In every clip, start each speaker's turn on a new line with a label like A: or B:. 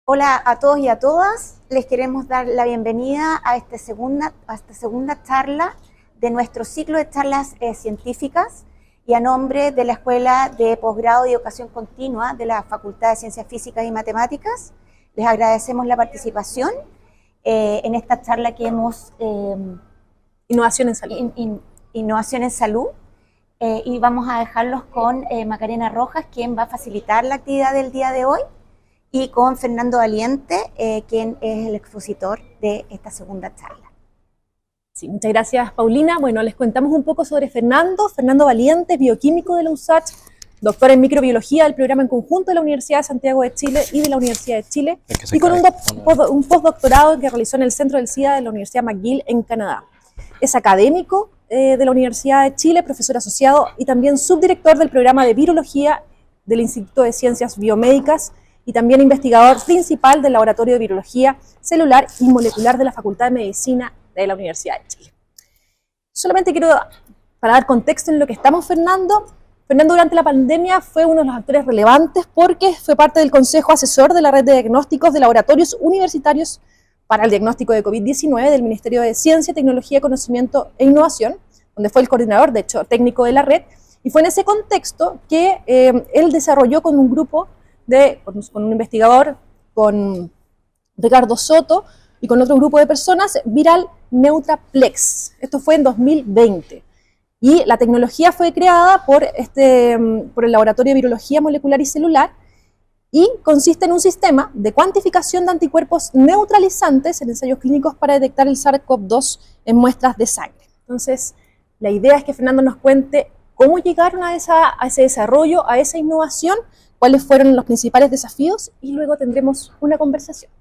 A: Hola a todos y a todas, les queremos dar la bienvenida a esta segunda charla de nuestro ciclo de charlas científicas y a nombre de la Escuela de Posgrado y Educación Continua de la Facultad de Ciencias Físicas y Matemáticas. Les agradecemos la participación en esta charla que hemos...
B: Innovación en salud.
A: Innovación en salud. Y vamos a dejarlos con Macarena Rojas, quien va a facilitar la actividad del día de hoy, y con Fernando Valiente, quien es el expositor de esta segunda charla.
B: Sí, muchas gracias, Paulina. Bueno, les contamos un poco sobre Fernando Valiente, bioquímico de la USACH, doctor en microbiología del programa en conjunto de la Universidad de Santiago de Chile y de la Universidad de Chile, y con un postdoctorado que realizó en el Centro del SIDA de la Universidad McGill en Canadá. Es académico de la Universidad de Chile, profesor asociado y también subdirector del programa de virología del Instituto de Ciencias Biomédicas y también investigador principal del Laboratorio de Virología Celular y Molecular de la Facultad de Medicina de la Universidad de Chile. Solamente quiero, para dar contexto en lo que estamos, Fernando durante la pandemia fue uno de los actores relevantes porque fue parte del Consejo Asesor de la Red de Diagnósticos de Laboratorios Universitarios para el Diagnóstico de COVID-19 del Ministerio de Ciencia, Tecnología, Conocimiento e Innovación, donde fue el coordinador, de hecho, técnico de la red, y fue en ese contexto que él desarrolló con un grupo con un investigador, con Ricardo Soto y con otro grupo de personas, Viral Neutraplex. Esto fue en 2020. Y la tecnología fue creada por el Laboratorio de Virología Molecular y Celular y consiste en un sistema de cuantificación de anticuerpos neutralizantes en ensayos clínicos para detectar el SARS-CoV-2 en muestras de sangre. Entonces, la idea es que Fernando nos cuente cómo llegaron a ese desarrollo, a esa innovación, cuáles fueron los principales desafíos, y luego tendremos una conversación.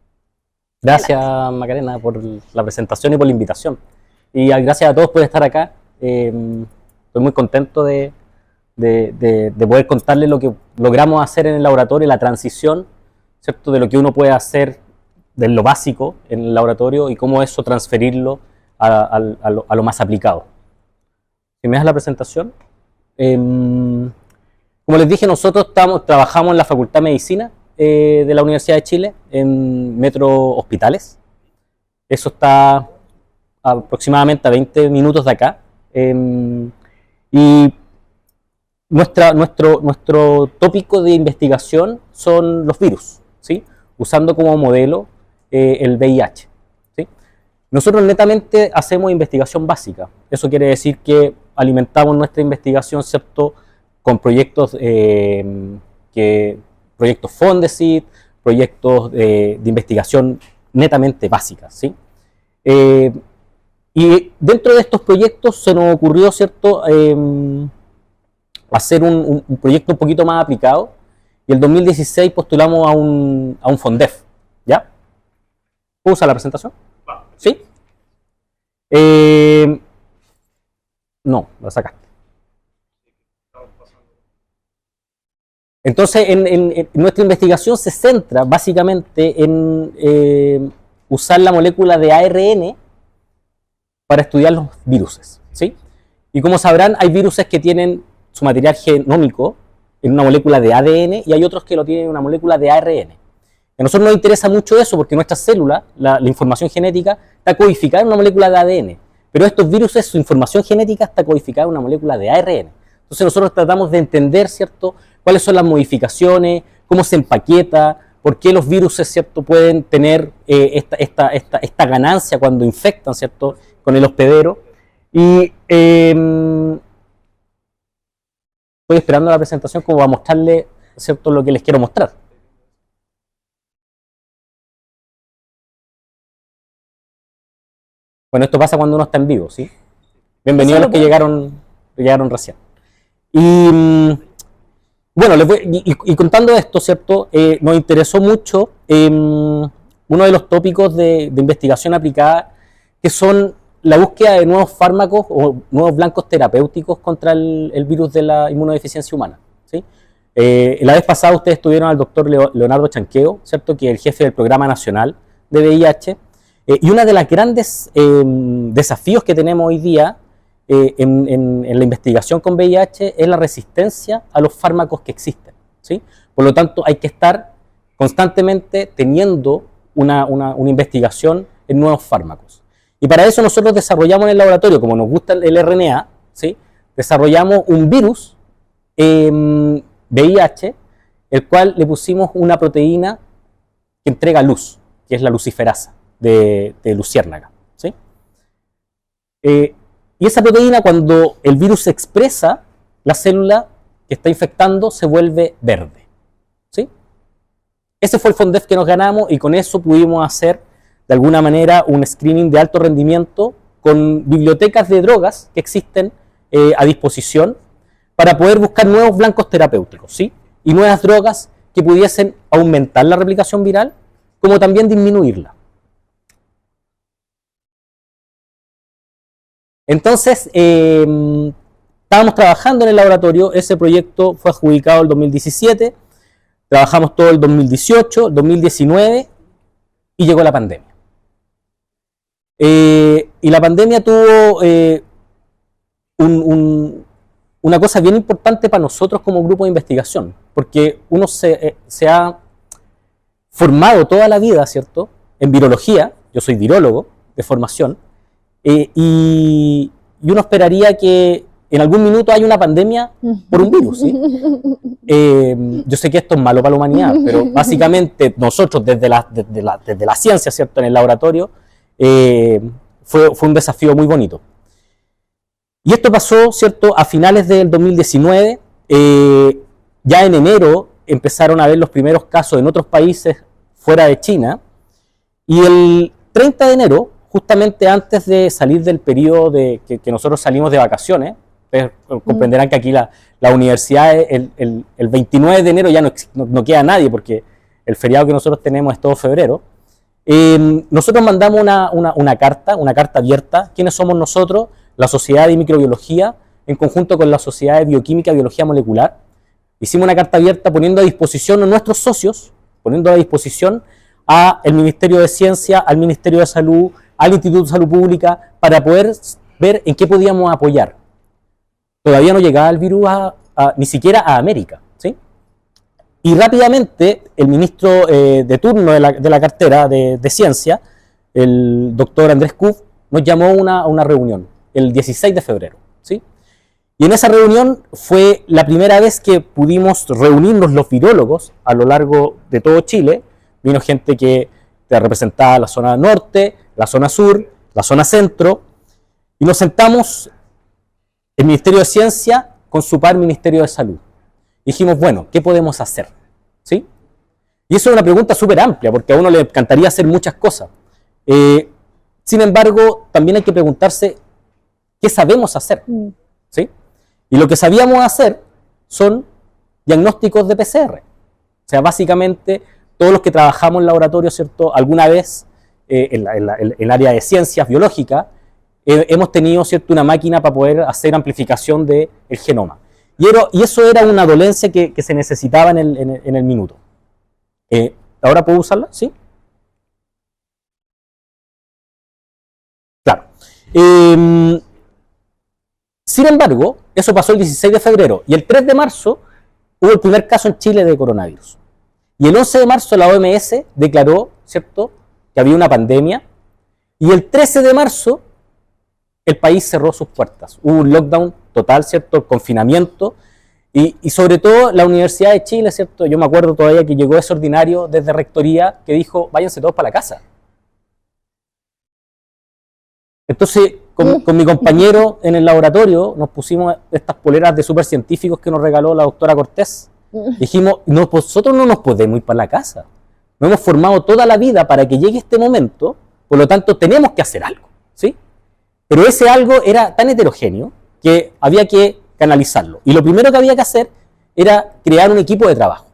C: Gracias, adelante, Macarena, por la presentación y por la invitación. Y gracias a todos por estar acá. Estoy muy contento de poder contarles lo que logramos hacer en el laboratorio, la transición, ¿cierto?, de lo que uno puede hacer de lo básico en el laboratorio y cómo eso transferirlo a lo más aplicado. Si me das la presentación. Como les dije, nosotros trabajamos en la Facultad de Medicina de la Universidad de Chile, en Metro Hospitales. Eso está aproximadamente a 20 minutos de acá. Y nuestro tópico de investigación son los virus, ¿sí?, usando como modelo el VIH. ¿Sí? Nosotros netamente hacemos investigación básica. Eso quiere decir que alimentamos nuestra investigación, ¿cierto?, con proyectos proyectos Fondesit, proyectos de investigación netamente básicas, ¿sí? Y dentro de estos proyectos se nos ocurrió, ¿cierto?, hacer un proyecto un poquito más aplicado, y el 2016 postulamos a un Fondef, ¿ya? ¿Puedo usar la presentación? ¿Sí? No, la sacaste. Entonces, en nuestra investigación se centra básicamente en usar la molécula de ARN para estudiar los viruses, ¿sí? Y como sabrán, hay viruses que tienen su material genómico en una molécula de ADN y hay otros que lo tienen en una molécula de ARN. A nosotros nos interesa mucho eso porque nuestra célula, la información genética, está codificada en una molécula de ADN, pero estos viruses, su información genética está codificada en una molécula de ARN. Entonces nosotros tratamos de entender, ¿cierto?, cuáles son las modificaciones, cómo se empaqueta, por qué los virus, ¿cierto?, pueden tener esta ganancia cuando infectan, ¿cierto?, con el hospedero. Y estoy esperando la presentación como a mostrarles, ¿cierto?, lo que les quiero mostrar. Bueno, esto pasa cuando uno está en vivo, ¿sí? Bienvenidos a los que llegaron recién. Y bueno, y contando esto, ¿cierto?, nos interesó mucho uno de los tópicos de investigación aplicada, que son la búsqueda de nuevos fármacos o nuevos blancos terapéuticos contra el virus de la inmunodeficiencia humana, ¿sí? La vez pasada ustedes tuvieron al doctor Leonardo Chanqueo, ¿cierto?, que es el jefe del Programa Nacional de VIH, y uno de los grandes desafíos que tenemos hoy día en la investigación con VIH es la resistencia a los fármacos que existen, ¿sí? Por lo tanto, hay que estar constantemente teniendo una investigación en nuevos fármacos. Y para eso nosotros desarrollamos en el laboratorio, como nos gusta el RNA, ¿sí? Desarrollamos un virus VIH, el cual le pusimos una proteína que entrega luz, que es la luciferasa de luciérnaga, ¿sí? Y esa proteína, cuando el virus se expresa, la célula que está infectando se vuelve verde, ¿sí? Ese fue el FONDEF que nos ganamos y con eso pudimos hacer de alguna manera un screening de alto rendimiento con bibliotecas de drogas que existen a disposición para poder buscar nuevos blancos terapéuticos, ¿sí? Y nuevas drogas que pudiesen aumentar la replicación viral, como también disminuirla. Entonces, estábamos trabajando en el laboratorio, ese proyecto fue adjudicado el 2017, trabajamos todo el 2018, el 2019 y llegó la pandemia. Y la pandemia tuvo una cosa bien importante para nosotros como grupo de investigación, porque uno se ha formado toda la vida, ¿cierto?, en virología, yo soy virólogo de formación, y uno esperaría que en algún minuto haya una pandemia por un virus, ¿sí? Yo sé que esto es malo para la humanidad, pero básicamente nosotros desde la ciencia, ¿cierto?, en el laboratorio, fue un desafío muy bonito. Y esto pasó, ¿cierto?, a finales del 2019, ya en enero empezaron a ver los primeros casos en otros países fuera de China, y el 30 de enero, justamente antes de salir del periodo que nosotros salimos de vacaciones, ustedes comprenderán que aquí la universidad, el 29 de enero ya no queda nadie, porque el feriado que nosotros tenemos es todo febrero. Nosotros mandamos una carta abierta. ¿Quiénes somos nosotros? La Sociedad de Microbiología, en conjunto con la Sociedad de Bioquímica y Biología Molecular. Hicimos una carta abierta poniendo a disposición a nuestros socios, poniendo a disposición al Ministerio de Ciencia, al Ministerio de Salud, al Instituto de Salud Pública, para poder ver en qué podíamos apoyar. Todavía no llegaba el virus ni siquiera a América, ¿sí? Y rápidamente el ministro de turno de la cartera de Ciencia, el doctor Andrés Kuf, nos llamó a una reunión el 16 de febrero, ¿sí? Y en esa reunión fue la primera vez que pudimos reunirnos los virólogos a lo largo de todo Chile. Vino gente que representaba la zona norte, la zona sur, la zona centro, y nos sentamos el Ministerio de Ciencia con su par Ministerio de Salud. Dijimos, bueno, ¿qué podemos hacer? ¿Sí? Y eso es una pregunta súper amplia, porque a uno le encantaría hacer muchas cosas. Sin embargo, también hay que preguntarse qué sabemos hacer, ¿sí? Y lo que sabíamos hacer son diagnósticos de PCR. O sea, básicamente, todos los que trabajamos en laboratorio, ¿cierto?, alguna vez en el área de ciencias biológicas, hemos tenido, ¿cierto?, una máquina para poder hacer amplificación del genoma. Y eso era una dolencia que se necesitaba en el minuto. ¿Ahora puedo usarla? ¿Sí? Claro. Sin embargo, eso pasó el 16 de febrero y el 3 de marzo hubo el primer caso en Chile de coronavirus. Y el 11 de marzo la OMS declaró, ¿cierto?, que había una pandemia, y el 13 de marzo el país cerró sus puertas. Hubo un lockdown total, ¿cierto?, el confinamiento, y sobre todo la Universidad de Chile, ¿cierto? Yo me acuerdo todavía que llegó ese ordinario desde Rectoría que dijo, váyanse todos para la casa. Entonces, con mi compañero en el laboratorio, nos pusimos estas poleras de supercientíficos que nos regaló la doctora Cortés. Dijimos, nosotros no nos podemos ir para la casa. Nos hemos formado toda la vida para que llegue este momento, por lo tanto tenemos que hacer algo, ¿sí? Pero ese algo era tan heterogéneo que había que canalizarlo. Y lo primero que había que hacer era crear un equipo de trabajo.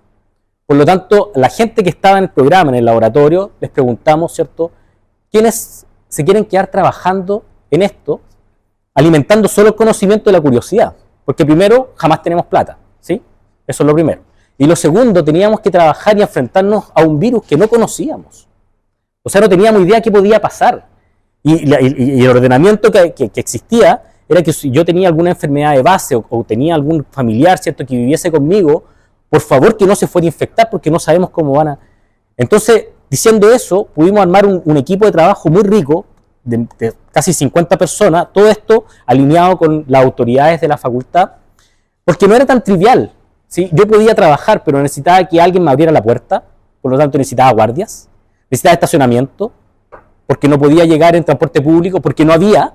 C: Por lo tanto, la gente que estaba en el programa, en el laboratorio, les preguntamos, ¿cierto?, ¿quiénes se quieren quedar trabajando en esto, alimentando solo el conocimiento y la curiosidad? Porque primero, jamás tenemos plata, ¿sí? Eso es lo primero. Y lo segundo, teníamos que trabajar y enfrentarnos a un virus que no conocíamos. O sea, no teníamos idea qué podía pasar. Y el ordenamiento que existía era que si yo tenía alguna enfermedad de base o tenía algún familiar, ¿cierto?, que viviese conmigo, por favor que no se fuera a infectar porque no sabemos cómo van Entonces, diciendo eso, pudimos armar un equipo de trabajo muy rico, de casi 50 personas, todo esto alineado con las autoridades de la facultad, porque no era tan trivial, ¿sí? Yo podía trabajar, pero necesitaba que alguien me abriera la puerta, por lo tanto necesitaba guardias, necesitaba estacionamiento, porque no podía llegar en transporte público, porque no había,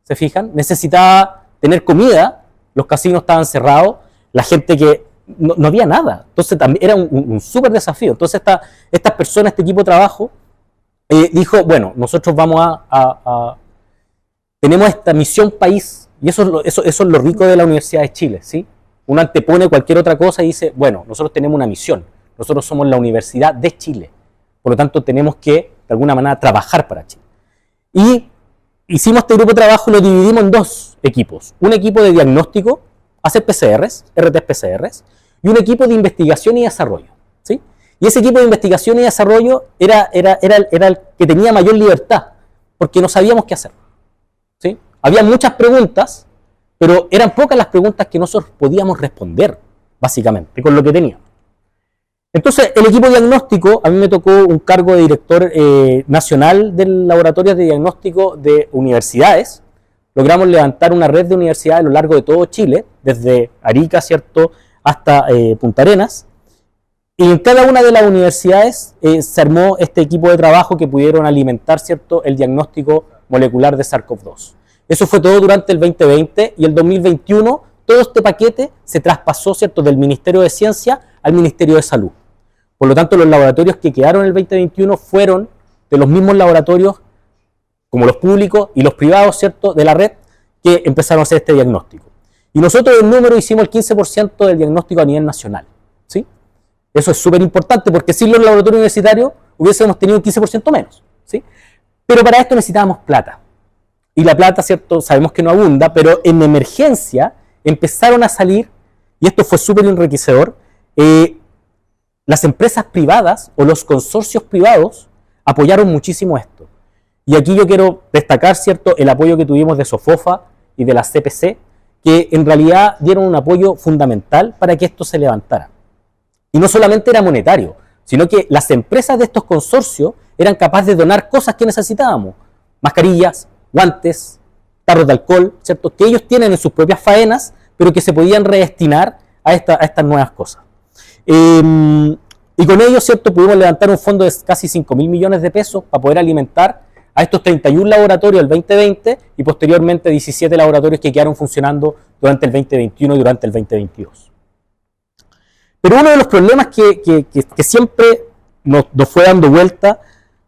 C: ¿se fijan? Necesitaba tener comida, los casinos estaban cerrados, la gente que no había nada. Entonces también era un súper desafío. Entonces estas personas, este equipo de trabajo, dijo, bueno, nosotros vamos tenemos esta misión país, y eso es lo rico de la Universidad de Chile, ¿sí? Uno antepone cualquier otra cosa y dice, bueno, nosotros tenemos una misión, nosotros somos la Universidad de Chile, por lo tanto tenemos que, de alguna manera, trabajar para Chile. Y hicimos este grupo de trabajo y lo dividimos en dos equipos. Un equipo de diagnóstico, hacer PCRs, RT-PCRs, y un equipo de investigación y desarrollo, ¿sí? Y ese equipo de investigación y desarrollo era el que tenía mayor libertad, porque no sabíamos qué hacer, ¿sí? Había muchas preguntas, pero eran pocas las preguntas que nosotros podíamos responder, básicamente, con lo que teníamos. Entonces, el equipo diagnóstico, a mí me tocó un cargo de director nacional del laboratorio de diagnóstico de universidades. Logramos levantar una red de universidades a lo largo de todo Chile, desde Arica, ¿cierto?, hasta Punta Arenas. Y en cada una de las universidades se armó este equipo de trabajo que pudieron alimentar, ¿cierto?, el diagnóstico molecular de SARS-CoV-2. Eso fue todo durante el 2020 y el 2021 todo este paquete se traspasó, ¿cierto?, del Ministerio de Ciencia al Ministerio de Salud. Por lo tanto, los laboratorios que quedaron en el 2021 fueron de los mismos laboratorios, como los públicos y los privados, ¿cierto?, de la red, que empezaron a hacer este diagnóstico. Y nosotros en número hicimos el 15% del diagnóstico a nivel nacional, ¿sí? Eso es súper importante porque sin los laboratorios universitarios hubiésemos tenido un 15% menos, ¿sí? Pero para esto necesitábamos plata. Y la plata, ¿cierto?, sabemos que no abunda, pero en emergencia empezaron a salir, y esto fue súper enriquecedor, las empresas privadas o los consorcios privados apoyaron muchísimo esto. Y aquí yo quiero destacar, ¿cierto?, el apoyo que tuvimos de SOFOFA y de la CPC, que en realidad dieron un apoyo fundamental para que esto se levantara. Y no solamente era monetario, sino que las empresas de estos consorcios eran capaces de donar cosas que necesitábamos, mascarillas, guantes, tarros de alcohol, ¿cierto?, que ellos tienen en sus propias faenas, pero que se podían redestinar a estas nuevas cosas. Y con ello, ¿cierto?, pudimos levantar un fondo de casi 5.000 millones de pesos para poder alimentar a estos 31 laboratorios del 2020 y posteriormente 17 laboratorios que quedaron funcionando durante el 2021 y durante el 2022. Pero uno de los problemas que siempre nos fue dando vuelta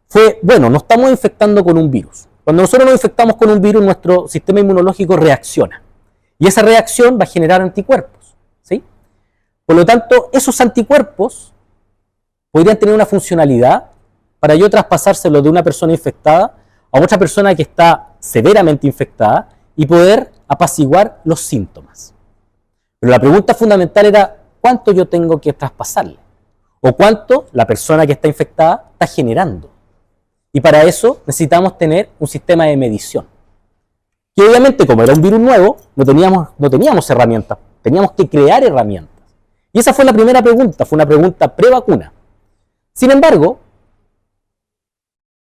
C: fue, bueno, nos estamos infectando con un virus. Cuando nosotros nos infectamos con un virus, nuestro sistema inmunológico reacciona. Y esa reacción va a generar anticuerpos, ¿sí? Por lo tanto, esos anticuerpos podrían tener una funcionalidad para yo traspasárselo de una persona infectada a otra persona que está severamente infectada y poder apaciguar los síntomas. Pero la pregunta fundamental era, ¿cuánto yo tengo que traspasarle? ¿O cuánto la persona que está infectada está generando? Y para eso necesitamos tener un sistema de medición. Que obviamente, como era un virus nuevo, no teníamos herramientas, teníamos que crear herramientas. Y esa fue la primera pregunta, fue una pregunta pre-vacuna. Sin embargo,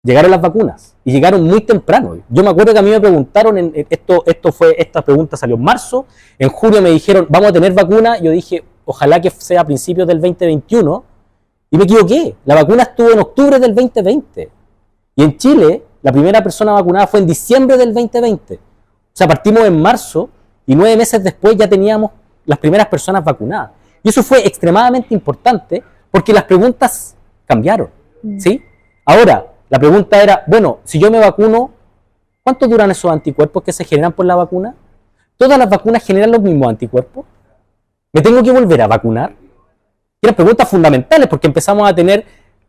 C: llegaron las vacunas y llegaron muy temprano. Yo me acuerdo que a mí me preguntaron, esta pregunta salió en marzo, en julio me dijeron, vamos a tener vacuna, yo dije, ojalá que sea a principios del 2021, y me equivoqué, la vacuna estuvo en octubre del 2020, y en Chile, la primera persona vacunada fue en diciembre del 2020, o sea, partimos en marzo, y 9 meses después ya teníamos las primeras personas vacunadas, y eso fue extremadamente importante, porque las preguntas cambiaron, ¿sí? Ahora, la pregunta era, bueno, si yo me vacuno, ¿cuánto duran esos anticuerpos que se generan por la vacuna? ¿Todas las vacunas generan los mismos anticuerpos? ¿Me tengo que volver a vacunar? Eran preguntas fundamentales porque empezamos a tener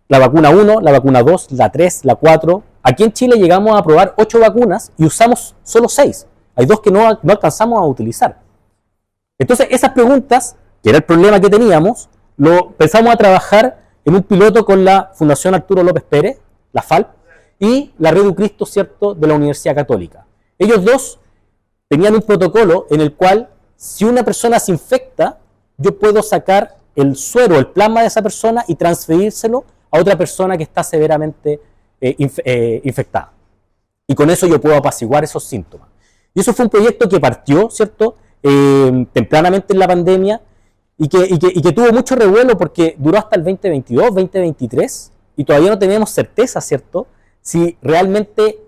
C: la vacuna 1, la vacuna 2, la 3, la 4. Aquí en Chile llegamos a probar 8 vacunas y usamos solo 6. Hay 2 que no alcanzamos a utilizar. Entonces, esas preguntas, que era el problema que teníamos, lo empezamos a trabajar en un piloto con la Fundación Arturo López Pérez, la FALP, y la Red Ucristo, ¿cierto?, de la Universidad Católica. Ellos dos tenían un protocolo en el cual, si una persona se infecta, yo puedo sacar el suero, el plasma de esa persona y transferírselo a otra persona que está severamente infectada. Y con eso yo puedo apaciguar esos síntomas. Y eso fue un proyecto que partió, ¿cierto?, tempranamente en la pandemia y que tuvo mucho revuelo porque duró hasta el 2022, 2023 y todavía no tenemos certeza, ¿cierto?, si realmente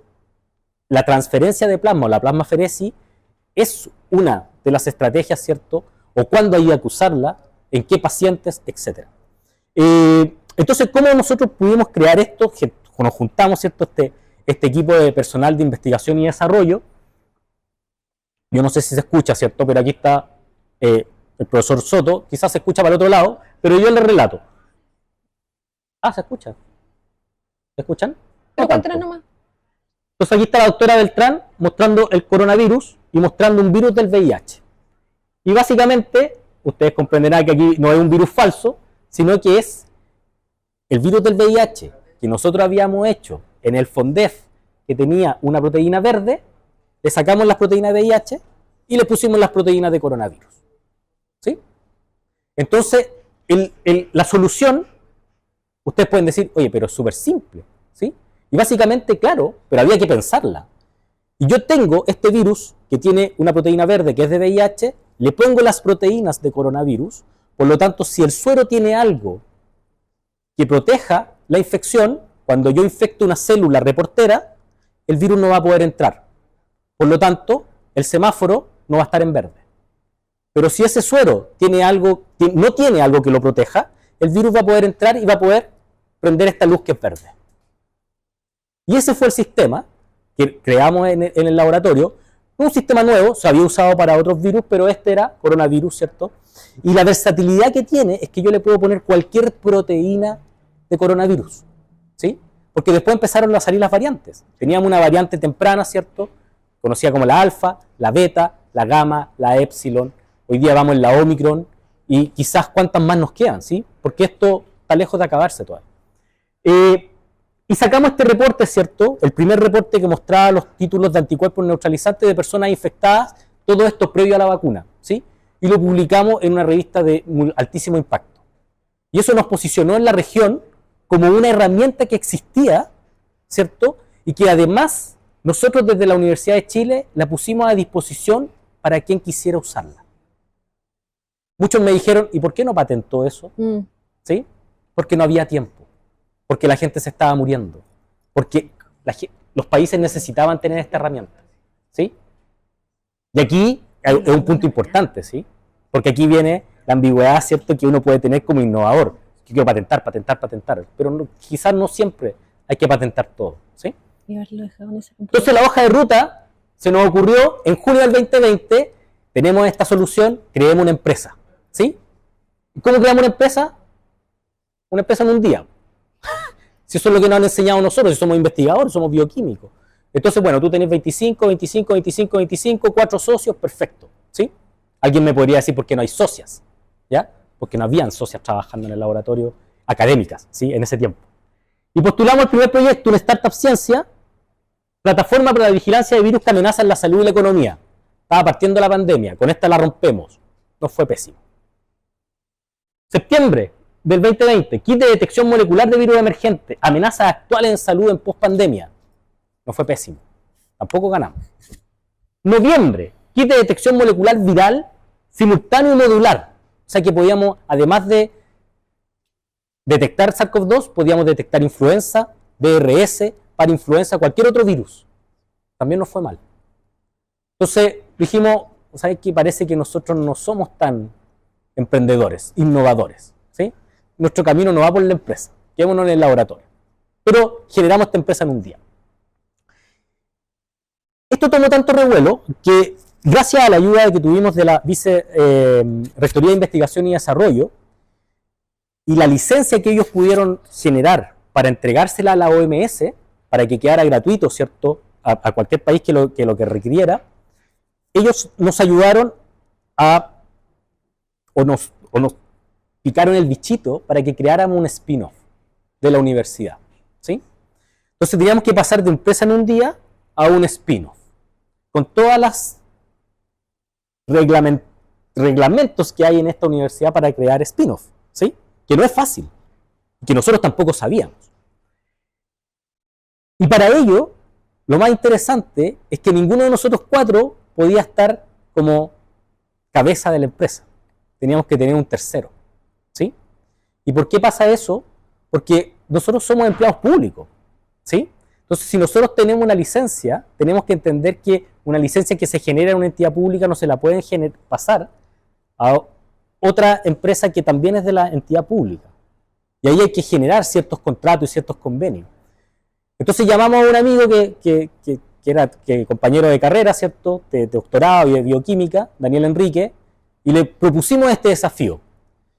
C: la transferencia de plasma o la plasmaferesis es una de las estrategias, ¿cierto?, o cuándo hay que usarla, en qué pacientes, etc. Entonces, ¿cómo nosotros pudimos crear esto? Nos juntamos, ¿cierto?, este equipo de personal de investigación y desarrollo. Yo no sé si se escucha, ¿cierto?, pero aquí está el profesor Soto, quizás se escucha para el otro lado, pero yo le relato. Ah, ¿se escucha? ¿Se escuchan? No tanto. Nomás. Entonces aquí está la doctora Beltrán mostrando el coronavirus y mostrando un virus del VIH. Y básicamente, ustedes comprenderán que aquí no es un virus falso, sino que es el virus del VIH que nosotros habíamos hecho en el FONDEF, que tenía una proteína verde, le sacamos las proteínas de VIH y le pusimos las proteínas de coronavirus. ¿Sí? Entonces, la solución, ustedes pueden decir, oye, pero es súper simple, ¿sí? Y básicamente, claro, pero había que pensarla. Y yo tengo este virus que tiene una proteína verde que es de VIH, le pongo las proteínas de coronavirus, por lo tanto, si el suero tiene algo que proteja la infección, cuando yo infecto una célula reportera, el virus no va a poder entrar. Por lo tanto, el semáforo no va a estar en verde. Pero si ese suero tiene algo, no tiene algo que lo proteja, el virus va a poder entrar y va a poder prender esta luz que es verde. Y ese fue el sistema que creamos en el laboratorio. Un sistema nuevo, se había usado para otros virus, pero este era coronavirus, ¿cierto? Y la versatilidad que tiene es que yo le puedo poner cualquier proteína de coronavirus, ¿sí? Porque después empezaron a salir las variantes. Teníamos una variante temprana, ¿cierto?, conocida como la alfa, la beta, la gamma, la epsilon. Hoy día vamos en la omicron y quizás cuántas más nos quedan, ¿sí? Porque esto está lejos de acabarse todavía. Y sacamos este reporte, ¿cierto? El primer reporte que mostraba los títulos de anticuerpos neutralizantes de personas infectadas, todo esto previo a la vacuna, ¿sí? Y lo publicamos en una revista de altísimo impacto. Y eso nos posicionó en la región como una herramienta que existía, ¿cierto? Y que además nosotros desde la Universidad de Chile la pusimos a disposición para quien quisiera usarla. Muchos me dijeron, ¿y por qué no patentó eso? ¿Sí? Porque no había tiempo, porque la gente se estaba muriendo, porque los países necesitaban tener esta herramienta, ¿sí? Y aquí es un punto importante, ¿sí? Porque aquí viene la ambigüedad, ¿cierto?, que uno puede tener como innovador. Que quiero patentar, pero no, quizás no siempre hay que patentar todo, ¿sí? Entonces la hoja de ruta se nos ocurrió en junio del 2020, tenemos esta solución, creemos una empresa, ¿sí? ¿Y cómo creamos una empresa? Una empresa en un día. Si eso es lo que nos han enseñado nosotros, si somos investigadores, somos bioquímicos. Entonces, bueno, tú tenés 25, 4 socios, perfecto, ¿sí? Alguien me podría decir por qué no hay socias, ¿ya? Porque no habían socias trabajando en el laboratorio académicas, ¿sí?, en ese tiempo. Y postulamos el primer proyecto, una startup ciencia, plataforma para la vigilancia de virus que amenazan la salud y la economía. Estaba partiendo la pandemia, con esta la rompemos. Nos fue pésimo. Septiembre del 2020, kit de detección molecular de virus emergente, amenazas actuales en salud en post-pandemia. Nos fue pésimo. Tampoco ganamos. Noviembre, kit de detección molecular viral, simultáneo y modular. O sea que podíamos, además de detectar SARS-CoV-2, podíamos detectar influenza, DRS, parainfluenza, cualquier otro virus. También nos fue mal. Entonces dijimos, ¿sabes qué? Parece que nosotros no somos tan emprendedores, innovadores, ¿sí? Nuestro camino no va por la empresa, quedémonos en el laboratorio. Pero generamos esta empresa en un día. Esto tomó tanto revuelo que, gracias a la ayuda que tuvimos de la Vicerrectoría de Investigación y Desarrollo y la licencia que ellos pudieron generar para entregársela a la OMS, para que quedara gratuito, ¿cierto?, a cualquier país que lo requiriera, ellos nos ayudaron o nos picaron el bichito para que creáramos un spin-off de la universidad, ¿sí? Entonces teníamos que pasar de empresa en un día a un spin-off, con todas las reglamentos que hay en esta universidad para crear spin-off, ¿sí? Que no es fácil. que nosotros tampoco sabíamos. Y para ello, lo más interesante es que ninguno de nosotros cuatro podía estar como cabeza de la empresa. Teníamos que tener un tercero, ¿sí? ¿Y por qué pasa eso? Porque nosotros somos empleados públicos, ¿sí? Entonces, si nosotros tenemos una licencia, tenemos que entender que una licencia que se genera en una entidad pública no se la pueden pasar a otra empresa que también es de la entidad pública. Y ahí hay que generar ciertos contratos y ciertos convenios. Entonces llamamos a un amigo que era compañero de carrera, ¿cierto?, de doctorado y de bioquímica, Daniel Enrique, y le propusimos este desafío.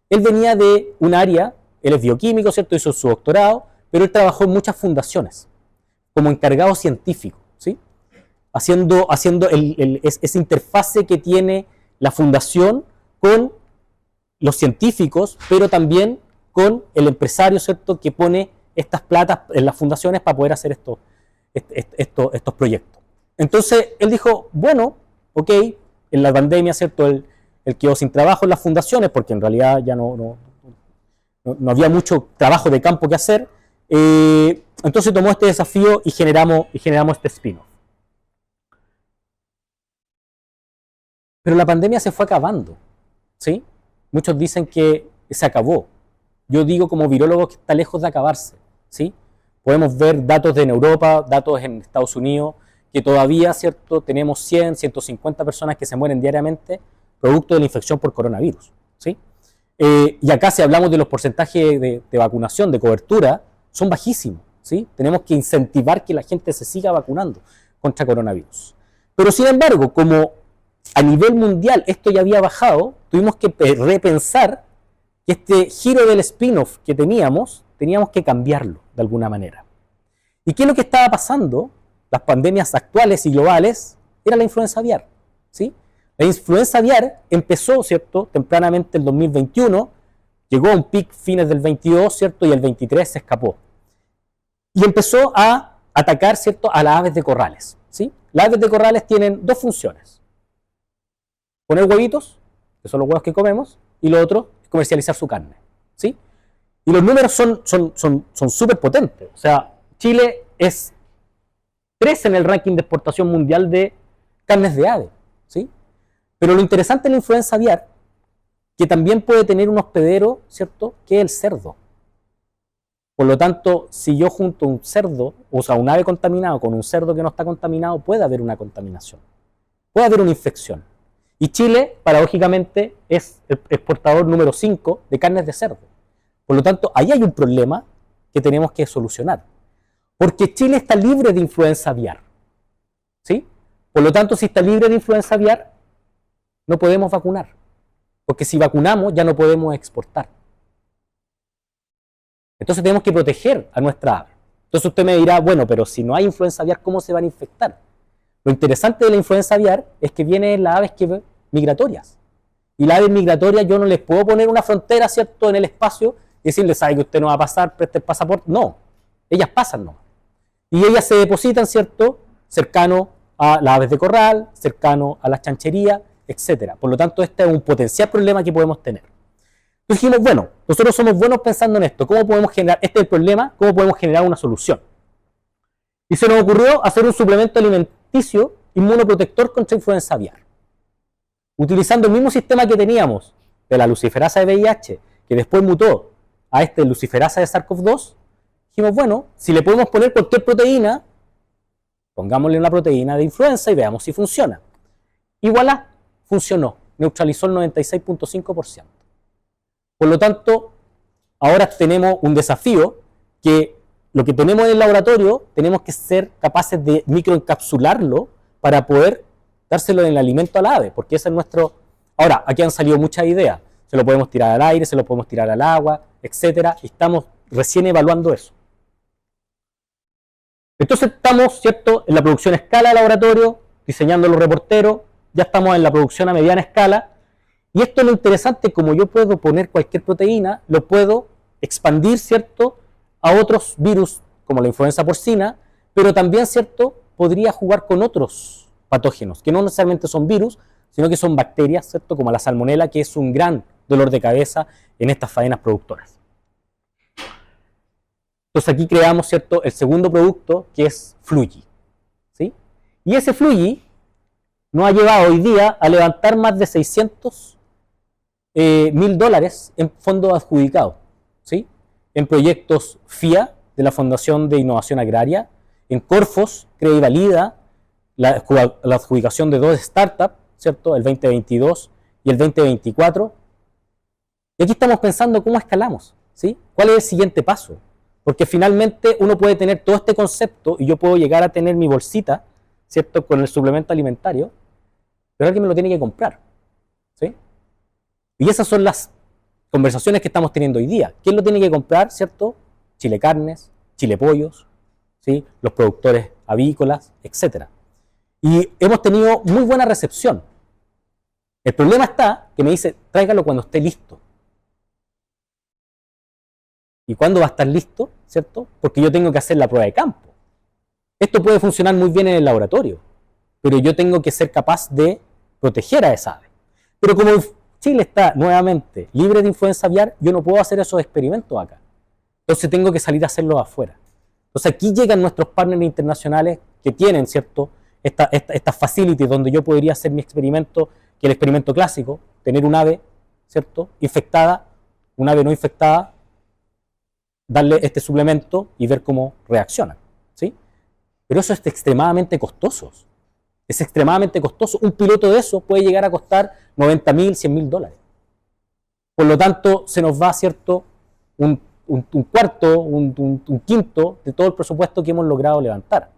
C: Él venía de un área, él es bioquímico, ¿cierto?, hizo su doctorado, pero él trabajó en muchas fundaciones, como encargado científico, ¿sí?, haciendo esa interfase que tiene la fundación con los científicos, pero también con el empresario, ¿cierto?, que pone estas platas en las fundaciones para poder hacer estos proyectos. Entonces, él dijo, bueno, ok, en la pandemia, ¿cierto?, él quedó sin trabajo en las fundaciones, porque en realidad ya no había mucho trabajo de campo que hacer, entonces tomó este desafío y generamos este spin-off. Pero la pandemia se fue acabando, ¿sí? Muchos dicen que se acabó. Yo digo como virólogo que está lejos de acabarse, ¿sí? Podemos ver datos en Europa, datos en Estados Unidos, que todavía, ¿cierto?, tenemos 100, 150 personas que se mueren diariamente producto de la infección por coronavirus, ¿sí? Y acá, si hablamos de los porcentajes de vacunación, de cobertura, son bajísimos, ¿sí? Tenemos que incentivar que la gente se siga vacunando contra coronavirus. Pero, sin embargo, como a nivel mundial esto ya había bajado, tuvimos que repensar que este giro del spin-off que teníamos que cambiarlo de alguna manera. ¿Y qué es lo que estaba pasando? Las pandemias actuales y globales era la influenza aviar, ¿sí? La influenza aviar empezó, ¿cierto?, tempranamente el 2021, llegó a un pic fines del 22, ¿cierto?, y el 23 se escapó. Y empezó a atacar, ¿cierto?, a las aves de corrales, ¿sí? Las aves de corrales tienen dos funciones: poner huevitos, que son los huevos que comemos, y lo otro es comercializar su carne, ¿sí? Y los números son súper potentes. O sea, Chile es 3 en el ranking de exportación mundial de carnes de ave, ¿sí? Pero lo interesante de la influenza aviar, que también puede tener un hospedero, ¿cierto?, que es el cerdo. Por lo tanto, si yo junto un cerdo, o sea, un ave contaminado con un cerdo que no está contaminado, puede haber una contaminación, puede haber una infección. Y Chile, paradójicamente, es el exportador número 5 de carnes de cerdo. Por lo tanto, ahí hay un problema que tenemos que solucionar. Porque Chile está libre de influenza aviar, ¿sí? Por lo tanto, si está libre de influenza aviar, no podemos vacunar. Porque si vacunamos, ya no podemos exportar. Entonces tenemos que proteger a nuestra ave. Entonces usted me dirá, bueno, pero si no hay influenza aviar, ¿cómo se van a infectar? Lo interesante de la influenza aviar es que vienen las aves migratorias. Y las aves migratorias yo no les puedo poner una frontera, ¿cierto?, en el espacio y decirles, sabe que usted no va a pasar, preste el pasaporte. No, ellas pasan, ¿no? Y ellas se depositan, ¿cierto?, cercano a las aves de corral, cercano a las chancherías, etc. Por lo tanto, este es un potencial problema que podemos tener. Entonces dijimos, bueno, nosotros somos buenos pensando en esto. ¿Cómo podemos generar, este es el problema, cómo podemos generar una solución? Y se nos ocurrió hacer un suplemento alimenticio inmunoprotector contra influenza aviar. Utilizando el mismo sistema que teníamos de la luciferasa de VIH, que después mutó a luciferasa de SARS-CoV-2, dijimos, bueno, si le podemos poner cualquier proteína, pongámosle una proteína de influenza y veamos si funciona. Y voilà, funcionó, neutralizó el 96.5%. Por lo tanto, ahora tenemos un desafío que lo que tenemos en el laboratorio tenemos que ser capaces de microencapsularlo para poder dárselo en el alimento al ave, porque ese es nuestro... Ahora, aquí han salido muchas ideas, se lo podemos tirar al aire, se lo podemos tirar al agua, etcétera, y estamos recién evaluando eso. Entonces estamos, ¿cierto?, en la producción a escala de laboratorio, diseñando los reporteros, ya estamos en la producción a mediana escala, y esto es lo interesante, como yo puedo poner cualquier proteína, lo puedo expandir, ¿cierto?, a otros virus, como la influenza porcina, pero también, ¿cierto?, podría jugar con otros patógenos, que no necesariamente son virus, sino que son bacterias, ¿cierto?, como la salmonela, que es un gran dolor de cabeza en estas faenas productoras. Entonces aquí creamos, ¿cierto?, el segundo producto, que es Fluyi, ¿sí? Y ese Fluyi nos ha llevado hoy día a levantar más de 600.000 dólares en fondos adjudicados, ¿sí? En proyectos FIA, de la Fundación de Innovación Agraria, en Corfos, Credivalida, la adjudicación de 2 startups, ¿cierto?, el 2022 y el 2024. Y aquí estamos pensando cómo escalamos, ¿sí? ¿Cuál es el siguiente paso? Porque finalmente uno puede tener todo este concepto y yo puedo llegar a tener mi bolsita, ¿cierto?, con el suplemento alimentario, pero alguien me lo tiene que comprar, ¿sí? Y esas son las conversaciones que estamos teniendo hoy día. ¿Quién lo tiene que comprar, cierto? Chile Carnes, Chile Pollos, ¿sí?, los productores avícolas, etcétera. Y hemos tenido muy buena recepción. El problema está que me dice, tráigalo cuando esté listo. ¿Y cuándo va a estar listo? ¿Cierto? Porque yo tengo que hacer la prueba de campo. Esto puede funcionar muy bien en el laboratorio, pero yo tengo que ser capaz de proteger a esa ave. Pero como Chile está nuevamente libre de influenza aviar, yo no puedo hacer esos experimentos acá. Entonces tengo que salir a hacerlos afuera. Entonces aquí llegan nuestros partners internacionales que tienen, ¿cierto?, estas facilities donde yo podría hacer mi experimento, que el experimento clásico, tener un ave, ¿cierto?, infectada, un ave no infectada, darle este suplemento y ver cómo reacciona, ¿sí? Pero eso es extremadamente costoso. Es extremadamente costoso. Un piloto de eso puede llegar a costar 90.000, 100.000 dólares. Por lo tanto, se nos va, ¿cierto?, un cuarto, un quinto de todo el presupuesto que hemos logrado levantar.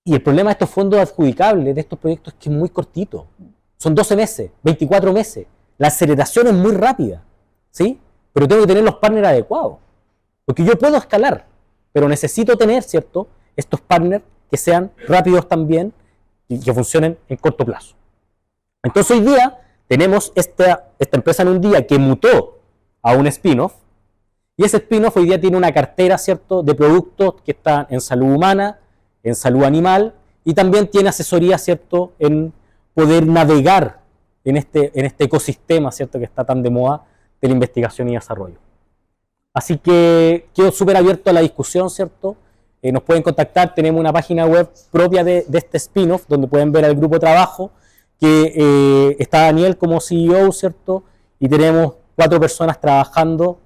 C: Y el problema de estos fondos adjudicables, de estos proyectos, es que es muy cortito. Son 12 meses, 24 meses. La aceleración es muy rápida, ¿sí? Pero tengo que tener los partners adecuados. Porque yo puedo escalar, pero necesito tener, ¿cierto?, estos partners que sean rápidos también y que funcionen en corto plazo. Entonces hoy día tenemos esta empresa en un día que mutó a un spin-off, y ese spin-off hoy día tiene una cartera, ¿cierto?, de productos que están en salud humana, en salud animal, y también tiene asesoría, ¿cierto?, en poder navegar en este ecosistema, ¿cierto?, que está tan de moda de la investigación y desarrollo. Así que quedo súper abierto a la discusión, ¿cierto? Nos pueden contactar, tenemos una página web propia de este spin-off, donde pueden ver al grupo de trabajo, que está Daniel como CEO, ¿cierto? Y tenemos 4 personas trabajando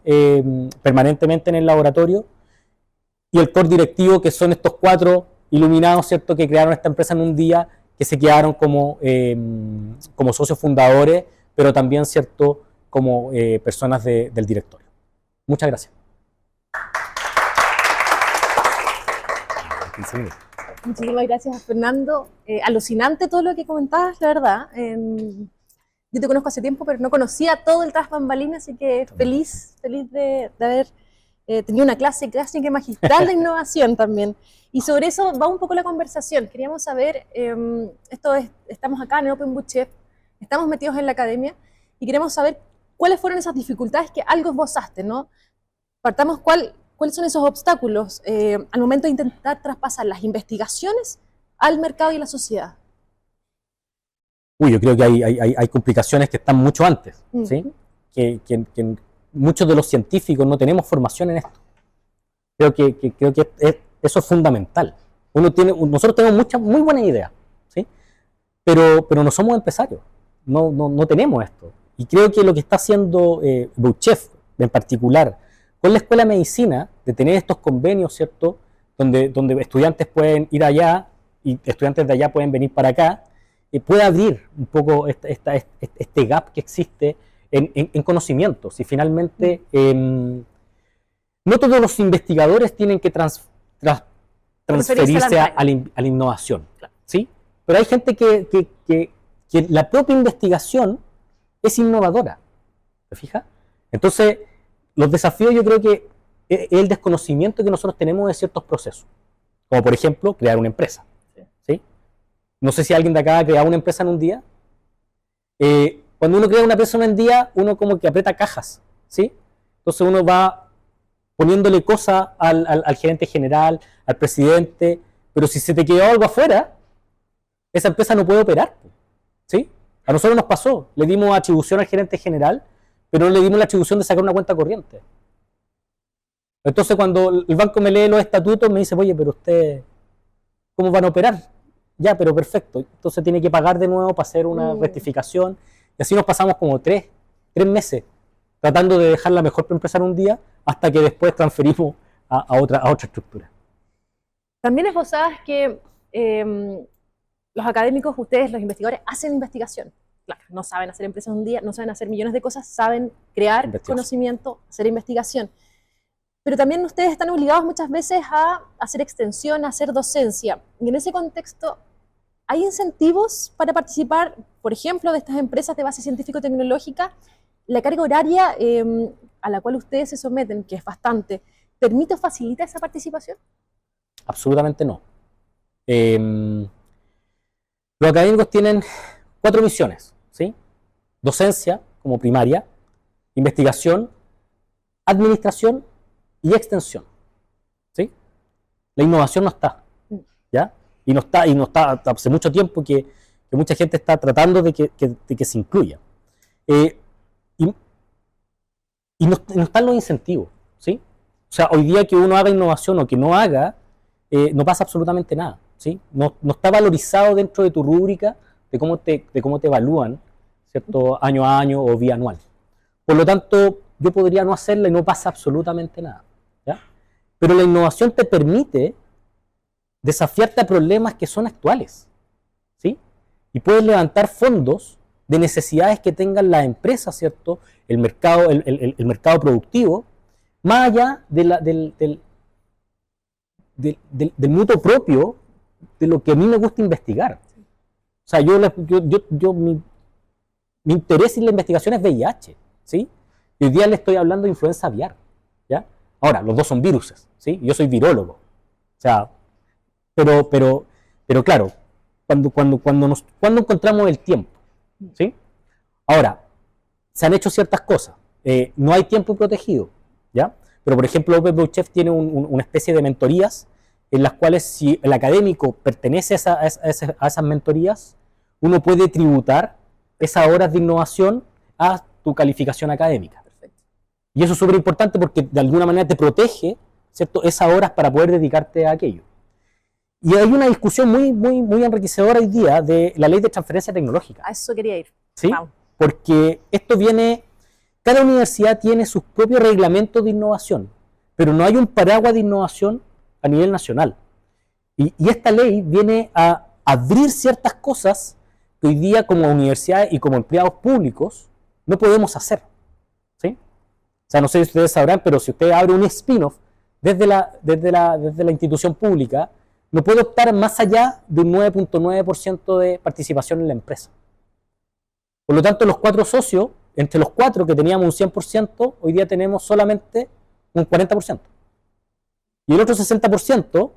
C: permanentemente en el laboratorio, y el core directivo, que son estos 4 iluminados, ¿cierto?, que crearon esta empresa en un día, que se quedaron como socios fundadores, pero también, ¿cierto?, como personas del directorio. Muchas gracias.
B: Muchísimas gracias, Fernando. Alucinante todo lo que comentabas, la verdad. Yo te conozco hace tiempo, pero no conocía todo el tras bambalinas, así que feliz de haber tenido una clase clásica y magistral de innovación también. Y sobre eso va un poco la conversación. Queríamos saber, estamos acá en el Open Book Chef, estamos metidos en la academia, y queremos saber cuáles fueron esas dificultades que algo esbozaste, ¿no? Partamos, ¿cuáles son esos obstáculos al momento de intentar traspasar las investigaciones al mercado y a la sociedad?
C: Yo creo que hay complicaciones que están mucho antes, ¿sí? Que muchos de los científicos no tenemos formación en esto. Creo que eso es fundamental. Nosotros tenemos muy buenas ideas, ¿sí? Pero no somos empresarios, no tenemos esto. Y creo que lo que está haciendo Bouchef en particular con la Escuela de Medicina, de tener estos convenios, ¿cierto?, donde estudiantes pueden ir allá y estudiantes de allá pueden venir para acá, puede abrir un poco este gap que existe en conocimientos. Y finalmente, no todos los investigadores tienen que transferirse a la innovación, ¿sí? Pero hay gente que la propia investigación es innovadora, ¿te fijas? Entonces, los desafíos, yo creo que es el desconocimiento que nosotros tenemos de ciertos procesos, como por ejemplo, crear una empresa, ¿sí? No sé si alguien de acá ha creado una empresa en un día. Cuando uno crea una empresa en un día, uno como que aprieta cajas, ¿sí? Entonces uno va poniéndole cosas al gerente general, al presidente, pero si se te quedó algo afuera, esa empresa no puede operar, ¿sí? A nosotros nos pasó, le dimos atribución al gerente general, pero no le dimos la atribución de sacar una cuenta corriente. Entonces, cuando el banco me lee los estatutos, me dice, oye, pero usted, ¿cómo van a operar? Ya, pero perfecto. Entonces tiene que pagar de nuevo para hacer una rectificación. Y así nos pasamos como tres meses tratando de dejar la mejor empresa en un día hasta que después transferimos a otra estructura.
B: También es, vos sabes que los académicos, ustedes, los investigadores, hacen investigación. Claro, no saben hacer empresas un día, no saben hacer millones de cosas, saben crear conocimiento, hacer investigación. Pero también ustedes están obligados muchas veces a hacer extensión, a hacer docencia. Y en ese contexto, ¿hay incentivos para participar, por ejemplo, de estas empresas de base científico-tecnológica? La carga horaria a la cual ustedes se someten, que es bastante, ¿permite o facilita esa participación?
C: Absolutamente no. Los académicos tienen 4 misiones, ¿sí? Docencia como primaria, investigación, administración y extensión, ¿sí? La innovación no está, ¿ya? Y no está hace mucho tiempo que mucha gente está tratando de que se incluya. Y no están los incentivos, ¿sí? O sea, hoy día que uno haga innovación o que no haga, no pasa absolutamente nada, ¿sí? No está valorizado dentro de tu rúbrica de cómo te evalúan, ¿cierto? Año a año o bianual. Por lo tanto, yo podría no hacerla y no pasa absolutamente nada, ¿ya? Pero la innovación te permite desafiarte a problemas que son actuales, ¿sí? Y puedes levantar fondos de necesidades que tengan las empresas, ¿cierto? El mercado productivo, más allá del mutuo propio de lo que a mí me gusta investigar. O sea, mi interés en la investigación es VIH, ¿sí? Y hoy día le estoy hablando de influenza aviar, ¿ya? Ahora, los dos son viruses, ¿sí? Yo soy virólogo. O sea, pero claro, cuando encontramos el tiempo, ¿sí? Ahora, se han hecho ciertas cosas. No hay tiempo protegido, ¿ya? Pero, por ejemplo, OpenBOOTchef tiene una especie de mentorías en las cuales, si el académico pertenece a esas mentorías, uno puede tributar esas horas de innovación a tu calificación académica. Perfecto. Y eso es súper importante porque de alguna manera te protege, ¿cierto?, esas horas para poder dedicarte a aquello. Y hay una discusión muy enriquecedora hoy día de la ley de transferencia tecnológica.
B: A eso quería ir.
C: ¿Sí? Wow. Porque esto viene, cada universidad tiene sus propios reglamentos de innovación, pero no hay un paraguas de innovación a nivel nacional. Y esta ley viene a abrir ciertas cosas que hoy día como universidades y como empleados públicos no podemos hacer, ¿sí? O sea, no sé si ustedes sabrán, pero si usted abre un spin-off desde la institución pública, no puede optar más allá de un 9.9% de participación en la empresa. Por lo tanto, los 4 socios, entre los 4 que teníamos un 100%, hoy día tenemos solamente un 40%. Y el otro 60%,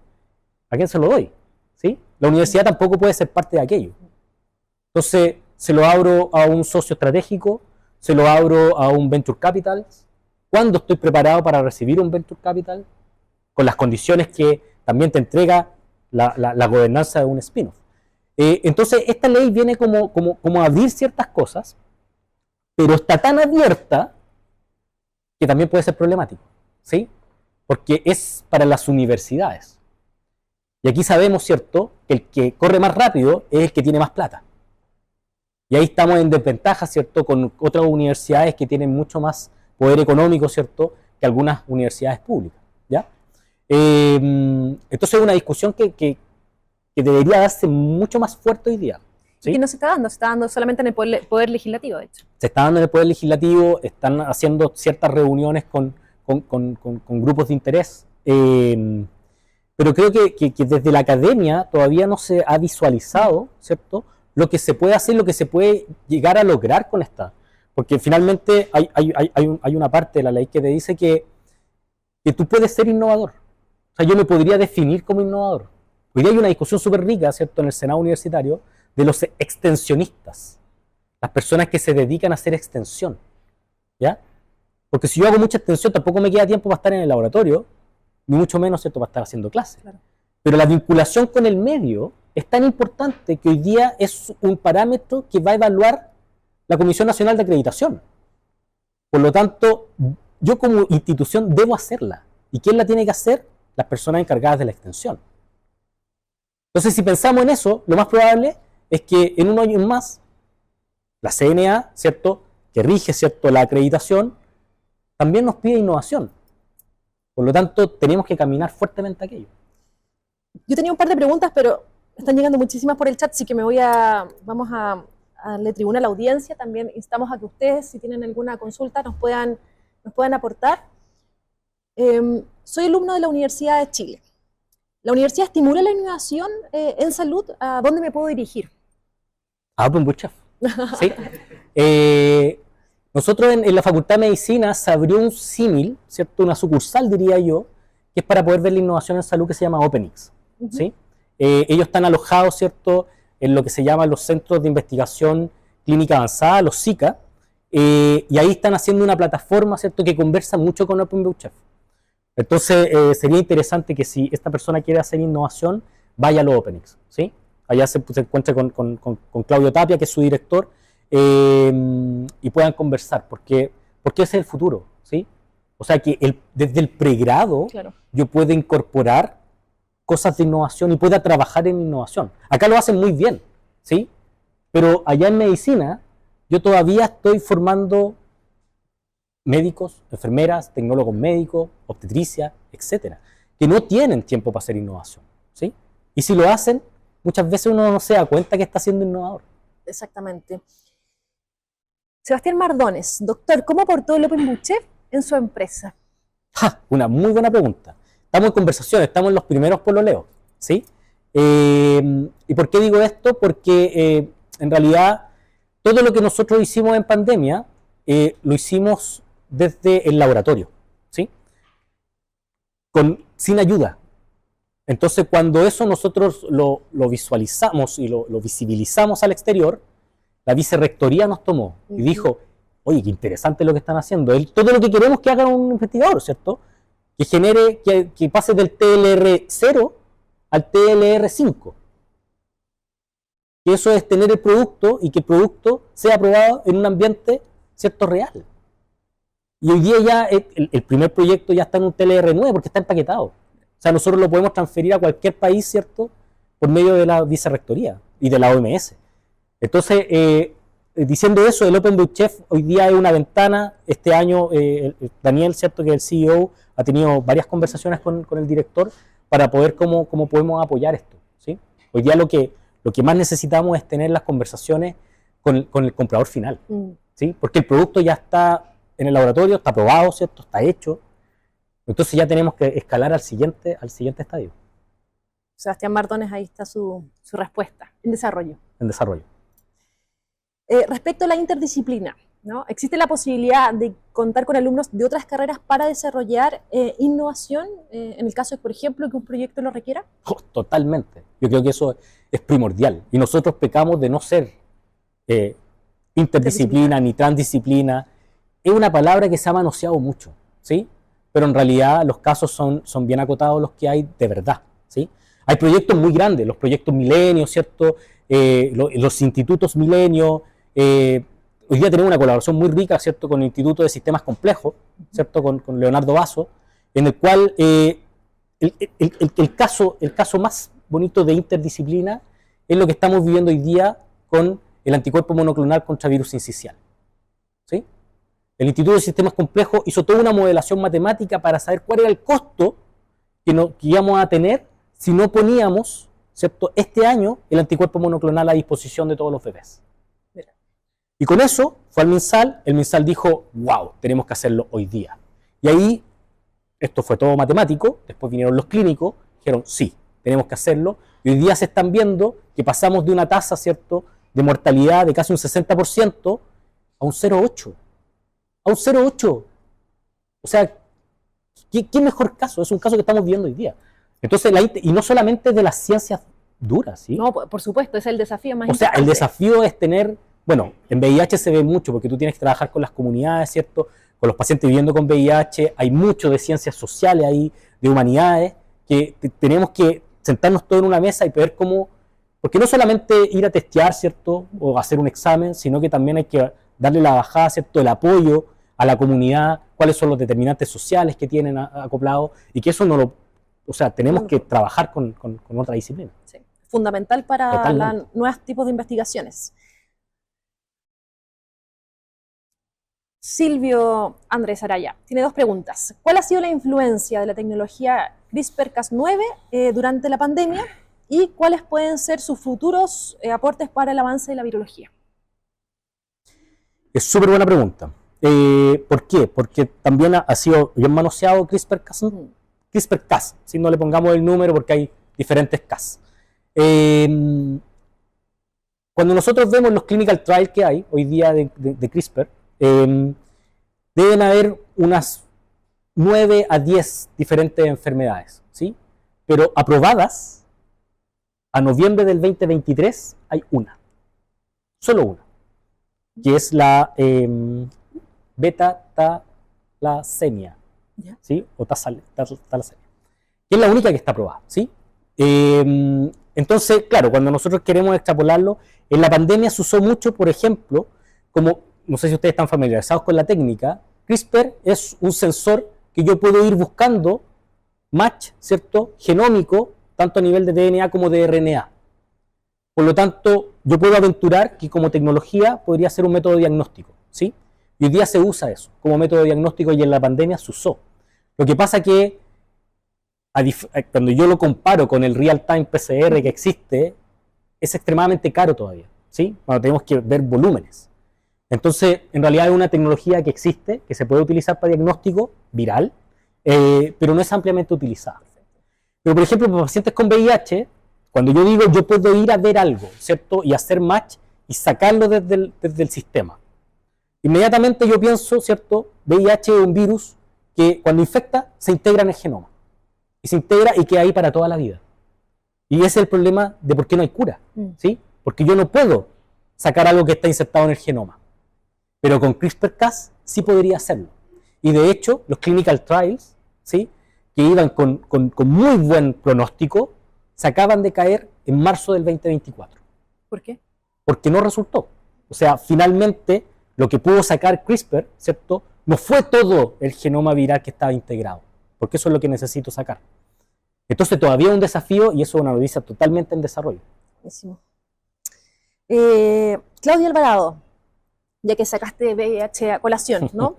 C: ¿a quién se lo doy? ¿Sí? La universidad tampoco puede ser parte de aquello. Entonces, se lo abro a un socio estratégico, se lo abro a un venture capital. ¿Cuándo estoy preparado para recibir un venture capital? Con las condiciones que también te entrega la gobernanza de un spin-off. Entonces, esta ley viene como a abrir ciertas cosas, pero está tan abierta que también puede ser problemático, ¿sí? Porque es para las universidades. Y aquí sabemos, ¿cierto?, que el que corre más rápido es el que tiene más plata. Y ahí estamos en desventaja, ¿cierto?, con otras universidades que tienen mucho más poder económico, ¿cierto?, que algunas universidades públicas, ¿ya? Entonces es una discusión que debería darse mucho más fuerte hoy día, ¿sí?
B: Y que no se está dando solamente en el poder legislativo, de hecho.
C: Se está dando en el poder legislativo, están haciendo ciertas reuniones con grupos de interés, pero creo que desde la academia todavía no se ha visualizado, ¿cierto?, lo que se puede hacer, lo que se puede llegar a lograr con esta. Porque finalmente hay una parte de la ley que te dice que tú puedes ser innovador. O sea, yo me podría definir como innovador. Hoy día hay una discusión súper rica, ¿cierto?, en el Senado universitario, de los extensionistas, las personas que se dedican a hacer extensión, ¿ya? Porque si yo hago mucha extensión, tampoco me queda tiempo para estar en el laboratorio, ni mucho menos, ¿cierto?, para estar haciendo clases. Claro. Pero la vinculación con el medio es tan importante que hoy día es un parámetro que va a evaluar la Comisión Nacional de Acreditación. Por lo tanto, yo como institución debo hacerla. ¿Y quién la tiene que hacer? Las personas encargadas de la extensión. Entonces, si pensamos en eso, lo más probable es que en un año más, la CNA, ¿cierto?, que rige, ¿cierto?, la acreditación, también nos pide innovación. Por lo tanto, tenemos que caminar fuertemente aquello.
B: Yo tenía un par de preguntas, pero están llegando muchísimas por el chat, así que vamos a darle tribuna a la audiencia. También instamos a que ustedes, si tienen alguna consulta, nos puedan aportar. Soy alumno de la Universidad de Chile. ¿La universidad estimula la innovación en salud? ¿A dónde me puedo dirigir?
C: A Open Book Chef. ¿Sí? Nosotros en la Facultad de Medicina se abrió un símil, ¿cierto?, una sucursal, diría yo, que es para poder ver la innovación en salud, que se llama OpenX. ¿Sí? Ellos están alojados, ¿cierto?, en lo que se llaman los Centros de Investigación Clínica Avanzada, los CICA, y ahí están haciendo una plataforma, ¿cierto?, que conversa mucho con Open Book Chef. Entonces, sería interesante que si esta persona quiere hacer innovación, vaya a los OpenX, ¿sí? Allá se encuentra con Claudio Tapia, que es su director, y puedan conversar, porque ese es el futuro, ¿sí? O sea, que desde el pregrado yo puedo incorporar cosas de innovación y pueda trabajar en innovación. Acá lo hacen muy bien, ¿sí? Pero allá en medicina, yo todavía estoy formando médicos, enfermeras, tecnólogos médicos, obstetricias, etcétera, que no tienen tiempo para hacer innovación, ¿sí? Y si lo hacen, muchas veces uno no se da cuenta que está siendo innovador.
B: Exactamente. Sebastián Mardones, doctor, ¿cómo aportó el Open Book Chef en su empresa?
C: Una muy buena pregunta. Estamos en conversaciones, estamos en los primeros pololeos, ¿sí? ¿Y por qué digo esto? Porque en realidad todo lo que nosotros hicimos en pandemia lo hicimos desde el laboratorio, ¿sí? Sin ayuda. Entonces, cuando eso nosotros lo visualizamos y lo visibilizamos al exterior, la vicerrectoría nos tomó y dijo, oye, qué interesante lo que están haciendo. Todo lo que queremos que haga un investigador, ¿cierto? Que genere, que pase del TLR0 al TLR5. Que eso es tener el producto y que el producto sea aprobado en un ambiente, ¿cierto?, real. Y hoy día ya el primer proyecto ya está en un TLR9 porque está empaquetado. O sea, nosotros lo podemos transferir a cualquier país, ¿cierto?, por medio de la vicerrectoría y de la OMS. Entonces, diciendo eso, el Open Book Chef hoy día es una ventana. Este año, Daniel, ¿cierto?, que es el CEO, ha tenido varias conversaciones con el director para poder cómo podemos apoyar esto, ¿sí? Hoy día lo que más necesitamos es tener las conversaciones con el comprador final, ¿sí? Porque el producto ya está en el laboratorio, está probado, ¿cierto?, está hecho. Entonces ya tenemos que escalar al siguiente estadio.
B: Sebastián Mardones, ahí está su respuesta, en desarrollo.
C: En desarrollo.
B: Respecto a la interdisciplina, ¿no? ¿Existe la posibilidad de contar con alumnos de otras carreras para desarrollar innovación, en el caso de, por ejemplo, que un proyecto lo requiera?
C: Totalmente. Yo creo que eso es primordial. Y nosotros pecamos de no ser interdisciplina ni transdisciplina. Es una palabra que se ha manoseado mucho, ¿sí? Pero en realidad los casos son bien acotados los que hay de verdad, ¿sí? Hay proyectos muy grandes, los proyectos Milenio, ¿cierto? Los institutos Milenio. Hoy día tenemos una colaboración muy rica, ¿cierto?, con el Instituto de Sistemas Complejos, ¿cierto?, con Leonardo Basso, en el cual el caso más bonito de interdisciplina es lo que estamos viviendo hoy día con el anticuerpo monoclonal contra virus sincicial, ¿sí? El Instituto de Sistemas Complejos hizo toda una modelación matemática para saber cuál era el costo que íbamos a tener si no poníamos, ¿cierto?, este año el anticuerpo monoclonal a disposición de todos los bebés. Y con eso fue al MinSal, el MinSal dijo, wow, tenemos que hacerlo hoy día. Y ahí, esto fue todo matemático, después vinieron los clínicos, dijeron, sí, tenemos que hacerlo. Y hoy día se están viendo que pasamos de una tasa, ¿cierto?, de mortalidad de casi un 60% a un 0,8%. A un 0,8%. O sea, ¿qué mejor caso? Es un caso que estamos viviendo hoy día. Entonces, y no solamente de las ciencias duras, ¿sí?
B: No, por supuesto, es el desafío más
C: importante. O sea, el desafío es tener, bueno, en VIH se ve mucho porque tú tienes que trabajar con las comunidades, ¿cierto?, con los pacientes viviendo con VIH, hay mucho de ciencias sociales ahí, de humanidades, que tenemos que sentarnos todos en una mesa y ver cómo, porque no solamente ir a testear, ¿cierto?, o hacer un examen, sino que también hay que darle la bajada, ¿cierto?, el apoyo a la comunidad cuáles son los determinantes sociales que tienen acoplados, y que eso no lo, o sea, tenemos que trabajar con otra disciplina.
B: Sí. Fundamental para
C: Totalmente.
B: los nuevos tipos de investigaciones. Silvio Andrés Araya tiene dos preguntas. ¿Cuál ha sido la influencia de la tecnología CRISPR-Cas9 durante la pandemia? ¿Y cuáles pueden ser sus futuros aportes para el avance de la virología?
C: Es súper buena pregunta. ¿Por qué? Porque también ha sido bien manoseado CRISPR-Cas, si no le pongamos el número porque hay diferentes Cas. Cuando nosotros vemos los clinical trials que hay hoy día de CRISPR, deben haber unas 9 a 10 diferentes enfermedades, ¿sí? Pero aprobadas a noviembre del 2023 hay una, solo una, que es la beta-talasemia, ¿sí? O talasemia, que es la única que está aprobada, ¿sí? Entonces, claro, cuando nosotros queremos extrapolarlo, en la pandemia se usó mucho, por ejemplo, como, no sé si ustedes están familiarizados con la técnica, CRISPR es un sensor que yo puedo ir buscando match, ¿cierto?, genómico, tanto a nivel de DNA como de RNA. Por lo tanto, yo puedo aventurar que como tecnología podría ser un método diagnóstico, ¿sí? Y hoy día se usa eso como método diagnóstico y en la pandemia se usó. Lo que pasa que cuando yo lo comparo con el real-time PCR que existe, es extremadamente caro todavía, ¿sí? Cuando tenemos que ver volúmenes. Entonces, en realidad es una tecnología que existe, que se puede utilizar para diagnóstico viral, pero no es ampliamente utilizada. Pero, por ejemplo, para pacientes con VIH, cuando yo digo yo puedo ir a ver algo, ¿cierto? Y hacer match y sacarlo desde el sistema. Inmediatamente yo pienso, ¿cierto? VIH es un virus que cuando infecta se integra en el genoma. Y se integra y queda ahí para toda la vida. Y ese es el problema de por qué no hay cura, ¿sí? Porque yo no puedo sacar algo que está insertado en el genoma. Pero con CRISPR-Cas sí podría hacerlo. Y de hecho, los clinical trials, ¿sí?, que iban con muy buen pronóstico, se acaban de caer en marzo del 2024.
B: ¿Por qué?
C: Porque no resultó. O sea, finalmente, lo que pudo sacar CRISPR, ¿cierto?, no fue todo el genoma viral que estaba integrado, porque eso es lo que necesito sacar. Entonces todavía es un desafío y eso es una noticia totalmente en desarrollo.
B: Buenísimo. Claudia Alvarado, ya que sacaste VIH a colación, ¿no?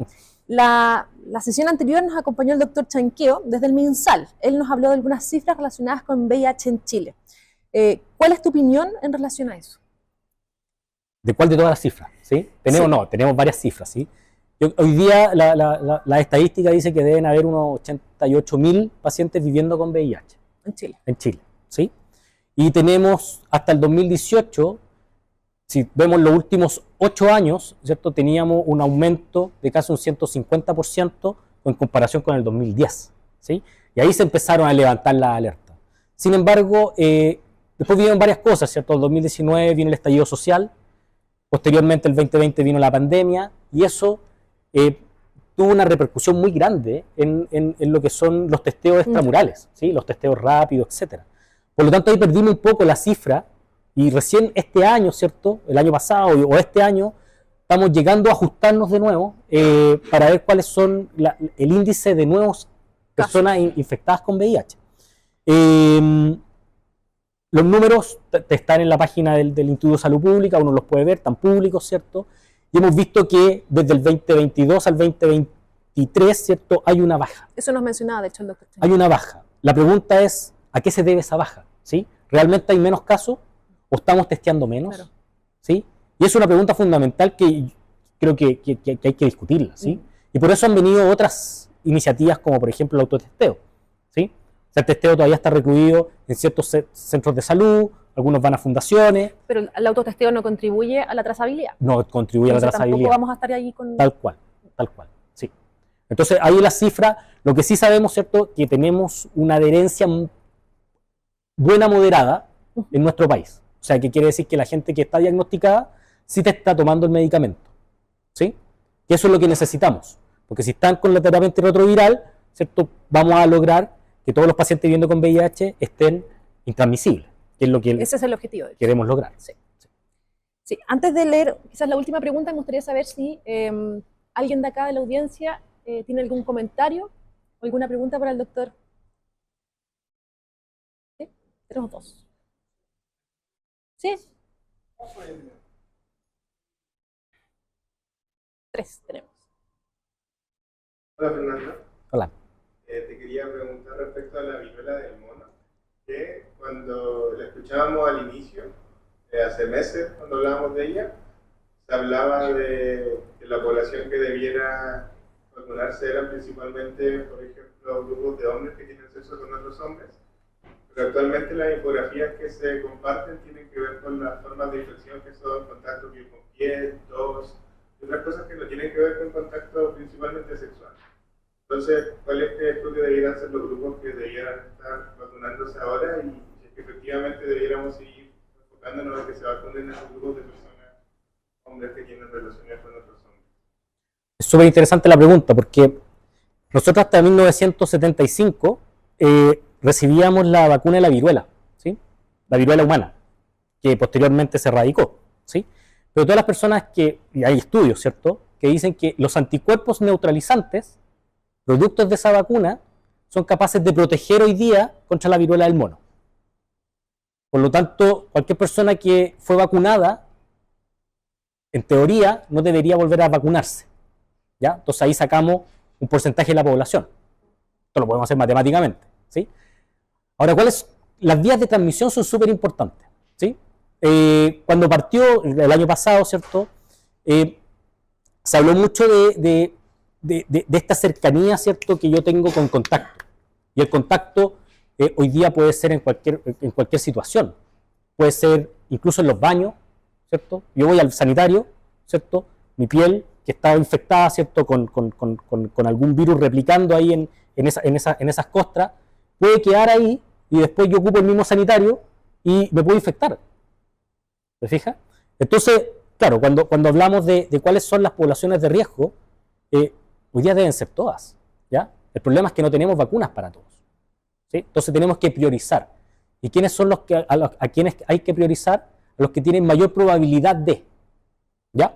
B: La sesión anterior nos acompañó el doctor Chanqueo desde el MinSal. Él nos habló de algunas cifras relacionadas con VIH en Chile. ¿Cuál es tu opinión en relación a eso?
C: ¿De cuál de todas las cifras? ¿Sí? Tenemos, sí. No, tenemos varias cifras, ¿sí? Hoy día la estadística dice que deben haber unos 88.000 pacientes viviendo con VIH. En Chile, ¿sí? Y tenemos hasta el 2018, si vemos los últimos 8 años, ¿cierto?, teníamos un aumento de casi un 150% en comparación con el 2010, ¿sí? Y ahí se empezaron a levantar las alertas. Sin embargo, después vinieron varias cosas, ¿cierto? En el 2019 vino el estallido social, posteriormente el 2020 vino la pandemia, y eso tuvo una repercusión muy grande en lo que son los testeos extramurales, ¿sí?, los testeos rápidos, etc. Por lo tanto, ahí perdimos un poco la cifra, y recién este año, ¿cierto?, el año pasado o este año, estamos llegando a ajustarnos de nuevo para ver cuáles son el índice de nuevas personas infectadas con VIH. Los números están en la página del Instituto de Salud Pública, uno los puede ver, están públicos, ¿cierto? Y hemos visto que desde el 2022 al 2023, ¿cierto?, hay una baja.
B: Eso nos mencionaba, de hecho, el doctor.
C: Hay una baja. La pregunta es, ¿a qué se debe esa baja? ¿Sí? ¿Realmente hay menos casos o estamos testeando menos? Claro. ¿Sí? Y es una pregunta fundamental que creo que hay que discutirla, ¿sí? Y por eso han venido otras iniciativas como, por ejemplo, el autotesteo, ¿sí? O sea, el testeo todavía está recluido en ciertos centros de salud, algunos van a fundaciones.
B: Pero el autotesteo no contribuye a la trazabilidad.
C: No contribuye a la trazabilidad.
B: Tampoco vamos a estar ahí con...
C: Tal cual, sí. Entonces, ahí la cifra, lo que sí sabemos, ¿cierto?, que tenemos una adherencia buena moderada en nuestro país. O sea, que quiere decir que la gente que está diagnosticada sí te está tomando el medicamento, ¿sí? Y eso es lo que necesitamos. Porque si están con la terapia antirretroviral, ¿cierto?, vamos a lograr que todos los pacientes viviendo con VIH estén intransmisibles, que es lo que
B: ese es el objetivo
C: queremos lograr.
B: Sí. Antes de leer quizás la última pregunta, me gustaría saber si ¿Alguien de acá de la audiencia tiene algún comentario o alguna pregunta para el doctor? ¿Sí? Tenemos dos. ¿Sí? Tres tenemos.
D: Hola Fernando.
C: Hola.
D: Te quería preguntar respecto a la viruela del mono, que cuando la escuchábamos al inicio, hace meses cuando hablábamos de ella, se hablaba de que la población que debiera vacunarse eran principalmente, por ejemplo, grupos de hombres que tienen sexo con otros hombres, pero actualmente las infografías que se comparten tienen que ver con las formas de infección que son contacto piel con piel, tos, y otras cosas que no tienen que ver con contacto principalmente sexual. Entonces, ¿cuáles crees tú que debieran ser los grupos que debieran estar vacunándose ahora y si es que efectivamente debiéramos seguir enfocándonos en que se vacunen a esos grupos de personas, hombres que tienen relaciones con otros hombres?
C: Es súper interesante la pregunta porque nosotros hasta 1975 recibíamos la vacuna de la viruela, ¿sí? La viruela humana, que posteriormente se erradicó, ¿sí? Pero todas las personas y hay estudios, ¿cierto?, que dicen que los anticuerpos neutralizantes, productos de esa vacuna, son capaces de proteger hoy día contra la viruela del mono. Por lo tanto, cualquier persona que fue vacunada, en teoría, no debería volver a vacunarse, ¿ya? Entonces ahí sacamos un porcentaje de la población. Esto lo podemos hacer matemáticamente, ¿sí? Ahora, las vías de transmisión son súper importantes, ¿sí? Cuando partió el año pasado, ¿cierto?, se habló mucho de esta cercanía, ¿cierto?, que yo tengo con contacto. Y el contacto hoy día puede ser en cualquier situación. Puede ser incluso en los baños, ¿cierto? Yo voy al sanitario, ¿cierto? Mi piel, que está infectada, ¿cierto?, con algún virus replicando ahí en esas costras, puede quedar ahí y después yo ocupo el mismo sanitario y me puedo infectar. ¿Se fija? Entonces, claro, cuando hablamos de cuáles son las poblaciones de riesgo, hoy día deben ser todas, ¿ya? El problema es que no tenemos vacunas para todos, ¿sí? Entonces tenemos que priorizar. ¿Y quiénes son a quienes hay que priorizar? A los que tienen mayor probabilidad de, ¿ya?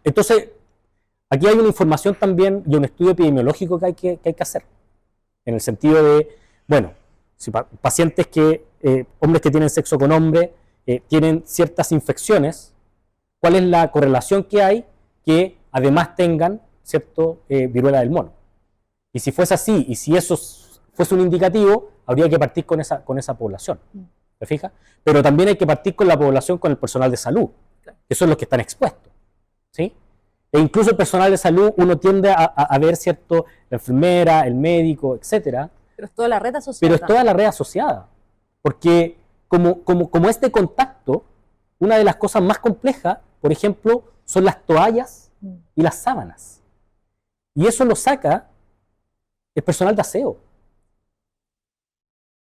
C: Entonces, aquí hay una información también y un estudio epidemiológico que hay que hacer, en el sentido de, bueno, si pacientes hombres que tienen sexo con hombres, tienen ciertas infecciones, ¿cuál es la correlación que hay que además tengan, ¿cierto?, viruela del mono? Y si fuese así, y si eso fuese un indicativo, habría que partir con esa población, ¿te fijas? Pero también hay que partir con la población, con el personal de salud, que son los que están expuestos, ¿sí? E incluso el personal de salud, uno tiende a ver, ¿cierto?, la enfermera, el médico, etcétera.
B: Pero es toda la red asociada.
C: Pero es toda la red asociada, porque como este contacto, una de las cosas más complejas, por ejemplo, son las toallas y las sábanas. Y eso lo saca el personal de aseo,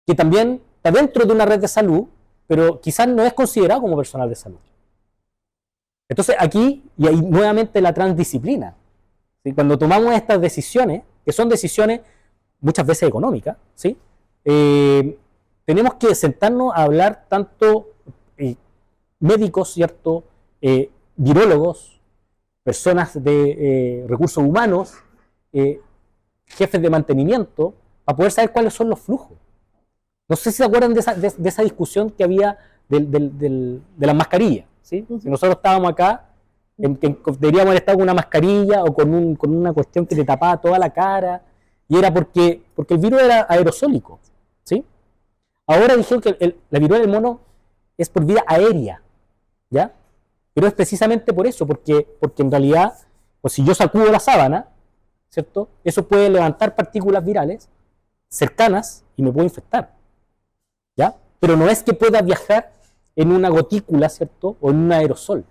C: que también está dentro de una red de salud, pero quizás no es considerado como personal de salud. Entonces aquí, y ahí nuevamente la transdisciplina, ¿sí? Cuando tomamos estas decisiones, que son decisiones muchas veces económicas, ¿sí? Tenemos que sentarnos a hablar tanto médicos, ¿cierto?, virólogos, personas de recursos humanos, jefes de mantenimiento, para poder saber cuáles son los flujos. No sé si se acuerdan de esa discusión que había de las mascarillas, ¿sí? Si nosotros estábamos acá, deberíamos haber estado con una mascarilla o con una cuestión que te tapaba toda la cara, y era porque el virus era aerosólico, ¿sí? Ahora dijeron que la viruela del mono es por vía aérea, ¿ya? Pero es precisamente por eso, porque en realidad, pues si yo sacudo la sábana, ¿cierto?, eso puede levantar partículas virales cercanas y me puede infectar, ¿ya? Pero no es que pueda viajar en una gotícula, ¿cierto?, o en un aerosol.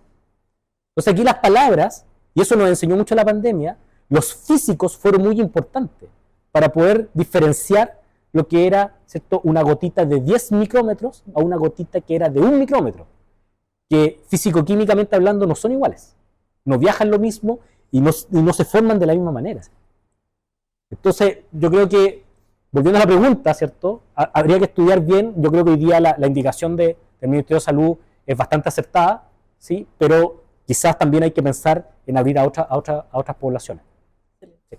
C: Entonces aquí las palabras, y eso nos enseñó mucho la pandemia, los físicos fueron muy importantes para poder diferenciar lo que era, ¿cierto?, una gotita de 10 micrómetros a una gotita que era de 1 micrómetro, que físico-químicamente hablando no son iguales, no viajan lo mismo y no se forman de la misma manera. Entonces, yo creo que, volviendo a la pregunta, ¿cierto?, habría que estudiar bien. Yo creo que hoy día la indicación del Ministerio de Salud es bastante acertada, ¿sí? Pero quizás también hay que pensar en abrir a otras poblaciones. Sí.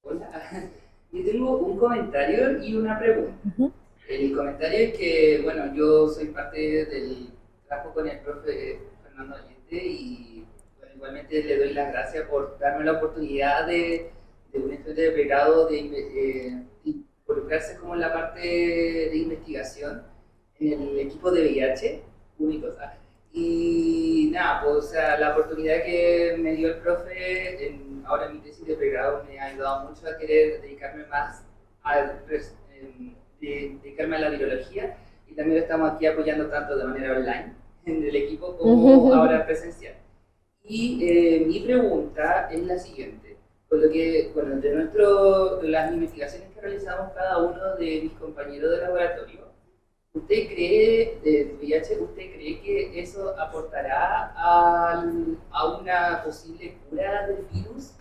E: Hola, yo tengo un comentario y una pregunta. El comentario es que, bueno, yo soy parte del trabajo con el profe Fernando Valiente y bueno, igualmente le doy las gracias por darme la oportunidad de un estudiante de pregrado de involucrarse como en la parte de investigación en el equipo de VIH, únicos. Y nada, pues o sea, la oportunidad que me dio el profe ahora en mi tesis de pregrado me ha ayudado mucho a querer dedicarme más dedicarme a la virología, y también lo estamos aquí apoyando tanto de manera online en el equipo como ahora presencial. Y mi pregunta es la siguiente: con lo que, bueno, de las investigaciones que realizamos cada uno de mis compañeros de laboratorio, ¿usted cree, de VIH, usted cree que eso aportará a una posible cura del virus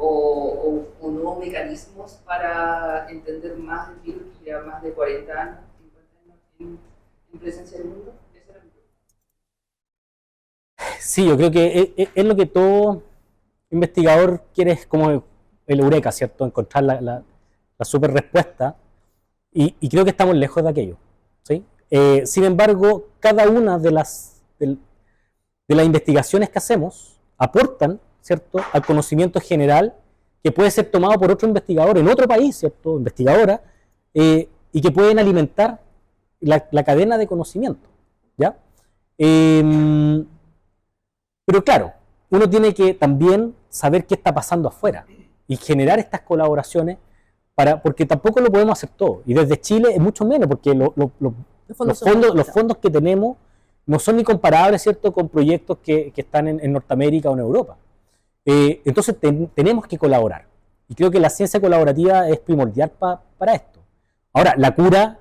E: o nuevos mecanismos para entender más el virus que lleva más de 40 años, 50 años en presencia del mundo? Esa era mi pregunta.
C: Sí, yo creo que es lo que todo investigador quiere, es como el eureka, ¿cierto? Encontrar la super respuesta, y creo que estamos lejos de aquello, ¿sí? Sin embargo, cada una de las investigaciones que hacemos aportan, ¿cierto?, al conocimiento general que puede ser tomado por otro investigador en otro país, ¿cierto?, investigadora, y que pueden alimentar la cadena de conocimiento, ¿ya? Pero claro, uno tiene que también saber qué está pasando afuera y generar estas colaboraciones, porque tampoco lo podemos hacer todo. Y desde Chile es mucho menos, porque los fondos que tenemos no son ni comparables, ¿cierto?, con proyectos que están en Norteamérica o en Europa. Entonces tenemos que colaborar. Y creo que la ciencia colaborativa es primordial para esto. Ahora, la cura,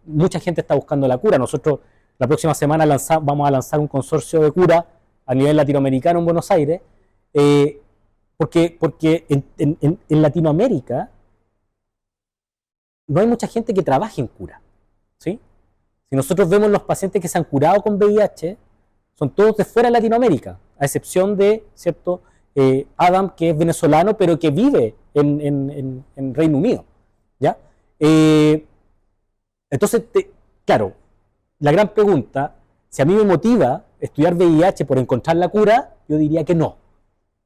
C: mucha gente está buscando la cura. Nosotros la próxima semana vamos a lanzar un consorcio de cura a nivel latinoamericano en Buenos Aires, porque en Latinoamérica no hay mucha gente que trabaje en cura, ¿sí? Si nosotros vemos los pacientes que se han curado con VIH, son todos de fuera de Latinoamérica, a excepción de, ¿cierto?, Adam, que es venezolano, pero que vive en Reino Unido, ¿ya? Entonces, claro, la gran pregunta, si a mí me motiva estudiar VIH por encontrar la cura, yo diría que no,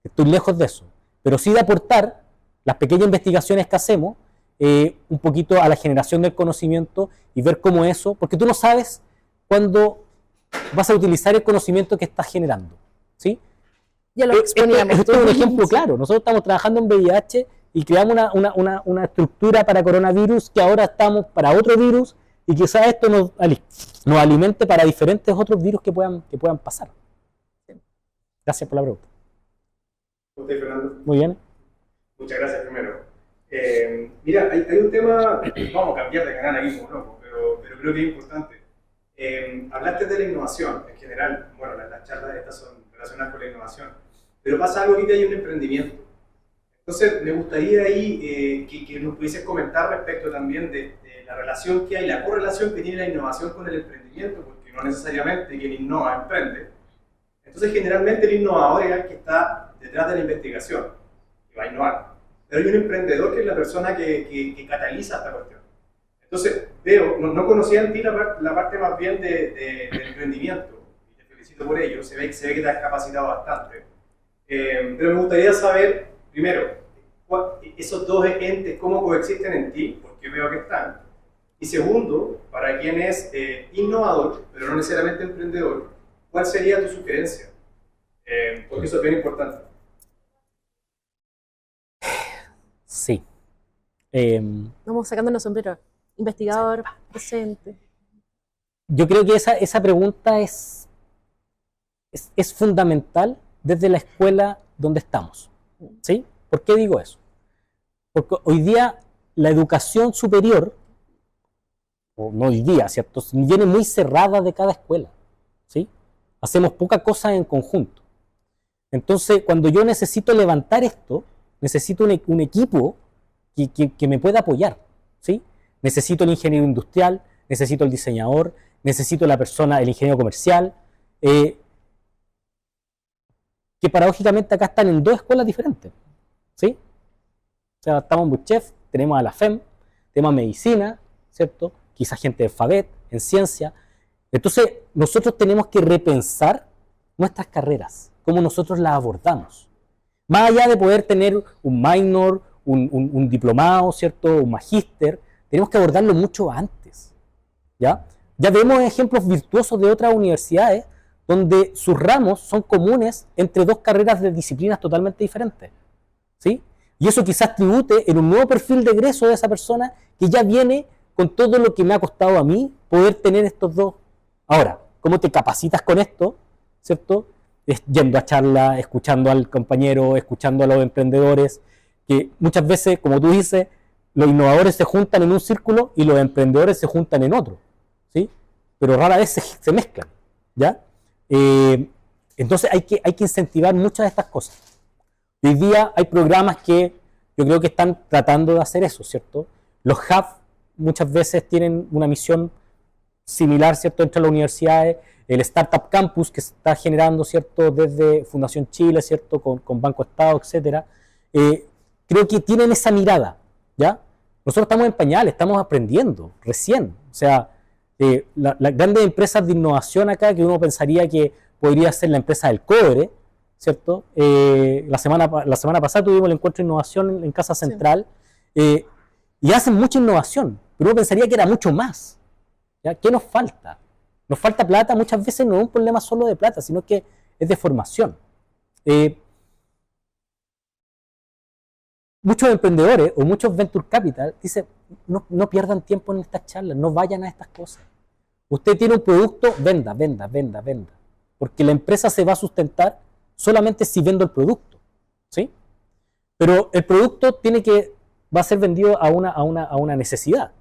C: estoy lejos de eso, pero sí de aportar las pequeñas investigaciones que hacemos un poquito a la generación del conocimiento y ver cómo eso, porque tú no sabes cuándo vas a utilizar el conocimiento que estás generando, ¿sí?
B: Ya lo exponíamos.
C: Esto es un ejemplo claro. Nosotros estamos trabajando en VIH y creamos una estructura para coronavirus que ahora estamos para otro virus, y quizás esto nos alimente para diferentes otros virus que puedan pasar. Gracias por la pregunta.
D: ¿Cómo estás, Fernando?
C: Muy bien.
D: Muchas gracias primero. Mira, hay un tema, vamos a cambiar de canal aquí como loco, pero creo que es importante. Hablaste de la innovación en general. Bueno, las charlas estas son relacionadas con la innovación, pero pasa algo aquí, que hay un emprendimiento. Entonces, me gustaría ahí que nos pudieses comentar respecto también de la relación que hay, la correlación que tiene la innovación con el emprendimiento, porque no necesariamente quien innova emprende. Entonces, generalmente el innovador es el que está detrás de la investigación, que va a innovar. Pero hay un emprendedor que es la persona que cataliza esta cuestión. Entonces, no conocía en ti la parte más bien del emprendimiento, y te felicito por ello, se ve que te has capacitado bastante. Pero me gustaría saber, primero, esos dos entes, cómo coexisten en ti, porque veo que están. Y segundo, para quien es innovador, pero no necesariamente emprendedor, ¿cuál sería tu sugerencia? Porque eso es bien importante.
C: Sí.
B: Vamos sacándonos sombrero. Investigador, docente.
C: Yo creo que esa pregunta es fundamental desde la escuela donde estamos, ¿sí? ¿Por qué digo eso? Porque hoy día la educación superior, o no hoy día, ¿cierto?, viene muy cerrada de cada escuela, ¿sí? Hacemos poca cosa en conjunto. Entonces, cuando yo necesito levantar esto, necesito un equipo que me pueda apoyar, ¿sí? Necesito el ingeniero industrial, necesito el diseñador, necesito la persona, el ingeniero comercial, que paradójicamente acá están en dos escuelas diferentes, ¿sí? O sea, estamos en Buchef, tenemos a la FEM, tenemos a medicina, ¿cierto? Quizás gente de FABET, en ciencia. Entonces, nosotros tenemos que repensar nuestras carreras, cómo nosotros las abordamos. Más allá de poder tener un minor, un diplomado, ¿cierto? Un magíster, tenemos que abordarlo mucho antes, ¿ya? Ya vemos ejemplos virtuosos de otras universidades donde sus ramos son comunes entre dos carreras de disciplinas totalmente diferentes, ¿sí? Y eso quizás tribute en un nuevo perfil de egreso de esa persona que ya viene con todo lo que me ha costado a mí poder tener estos dos. Ahora, ¿cómo te capacitas con esto? ¿Cierto? Es yendo a charlas, escuchando al compañero, escuchando a los emprendedores, que muchas veces, como tú dices, los innovadores se juntan en un círculo y los emprendedores se juntan en otro, ¿sí? Pero rara vez se mezclan, ¿ya? Entonces hay que incentivar muchas de estas cosas. Hoy día hay programas que yo creo que están tratando de hacer eso, ¿cierto? Los hubs muchas veces tienen una misión similar, ¿cierto?, entre las universidades. El Startup Campus que se está generando, ¿cierto?, desde Fundación Chile, ¿cierto?, con Banco Estado, etcétera. Creo que tienen esa mirada, ¿ya? Nosotros estamos en pañales, estamos aprendiendo recién. O sea, las grandes empresas de innovación acá, que uno pensaría que podría ser la empresa del cobre, ¿cierto? La semana pasada tuvimos el encuentro de innovación en Casa Central, sí. Y hacen mucha innovación, pero uno pensaría que era mucho más, ¿ya? ¿Qué nos falta? Nos falta plata. Muchas veces no es un problema solo de plata, sino que es de formación. Muchos emprendedores o muchos venture capital dicen, no pierdan tiempo en estas charlas, no vayan a estas cosas. Usted tiene un producto, venda, porque la empresa se va a sustentar solamente si vendo el producto, ¿sí? Pero el producto va a ser vendido a una necesidad.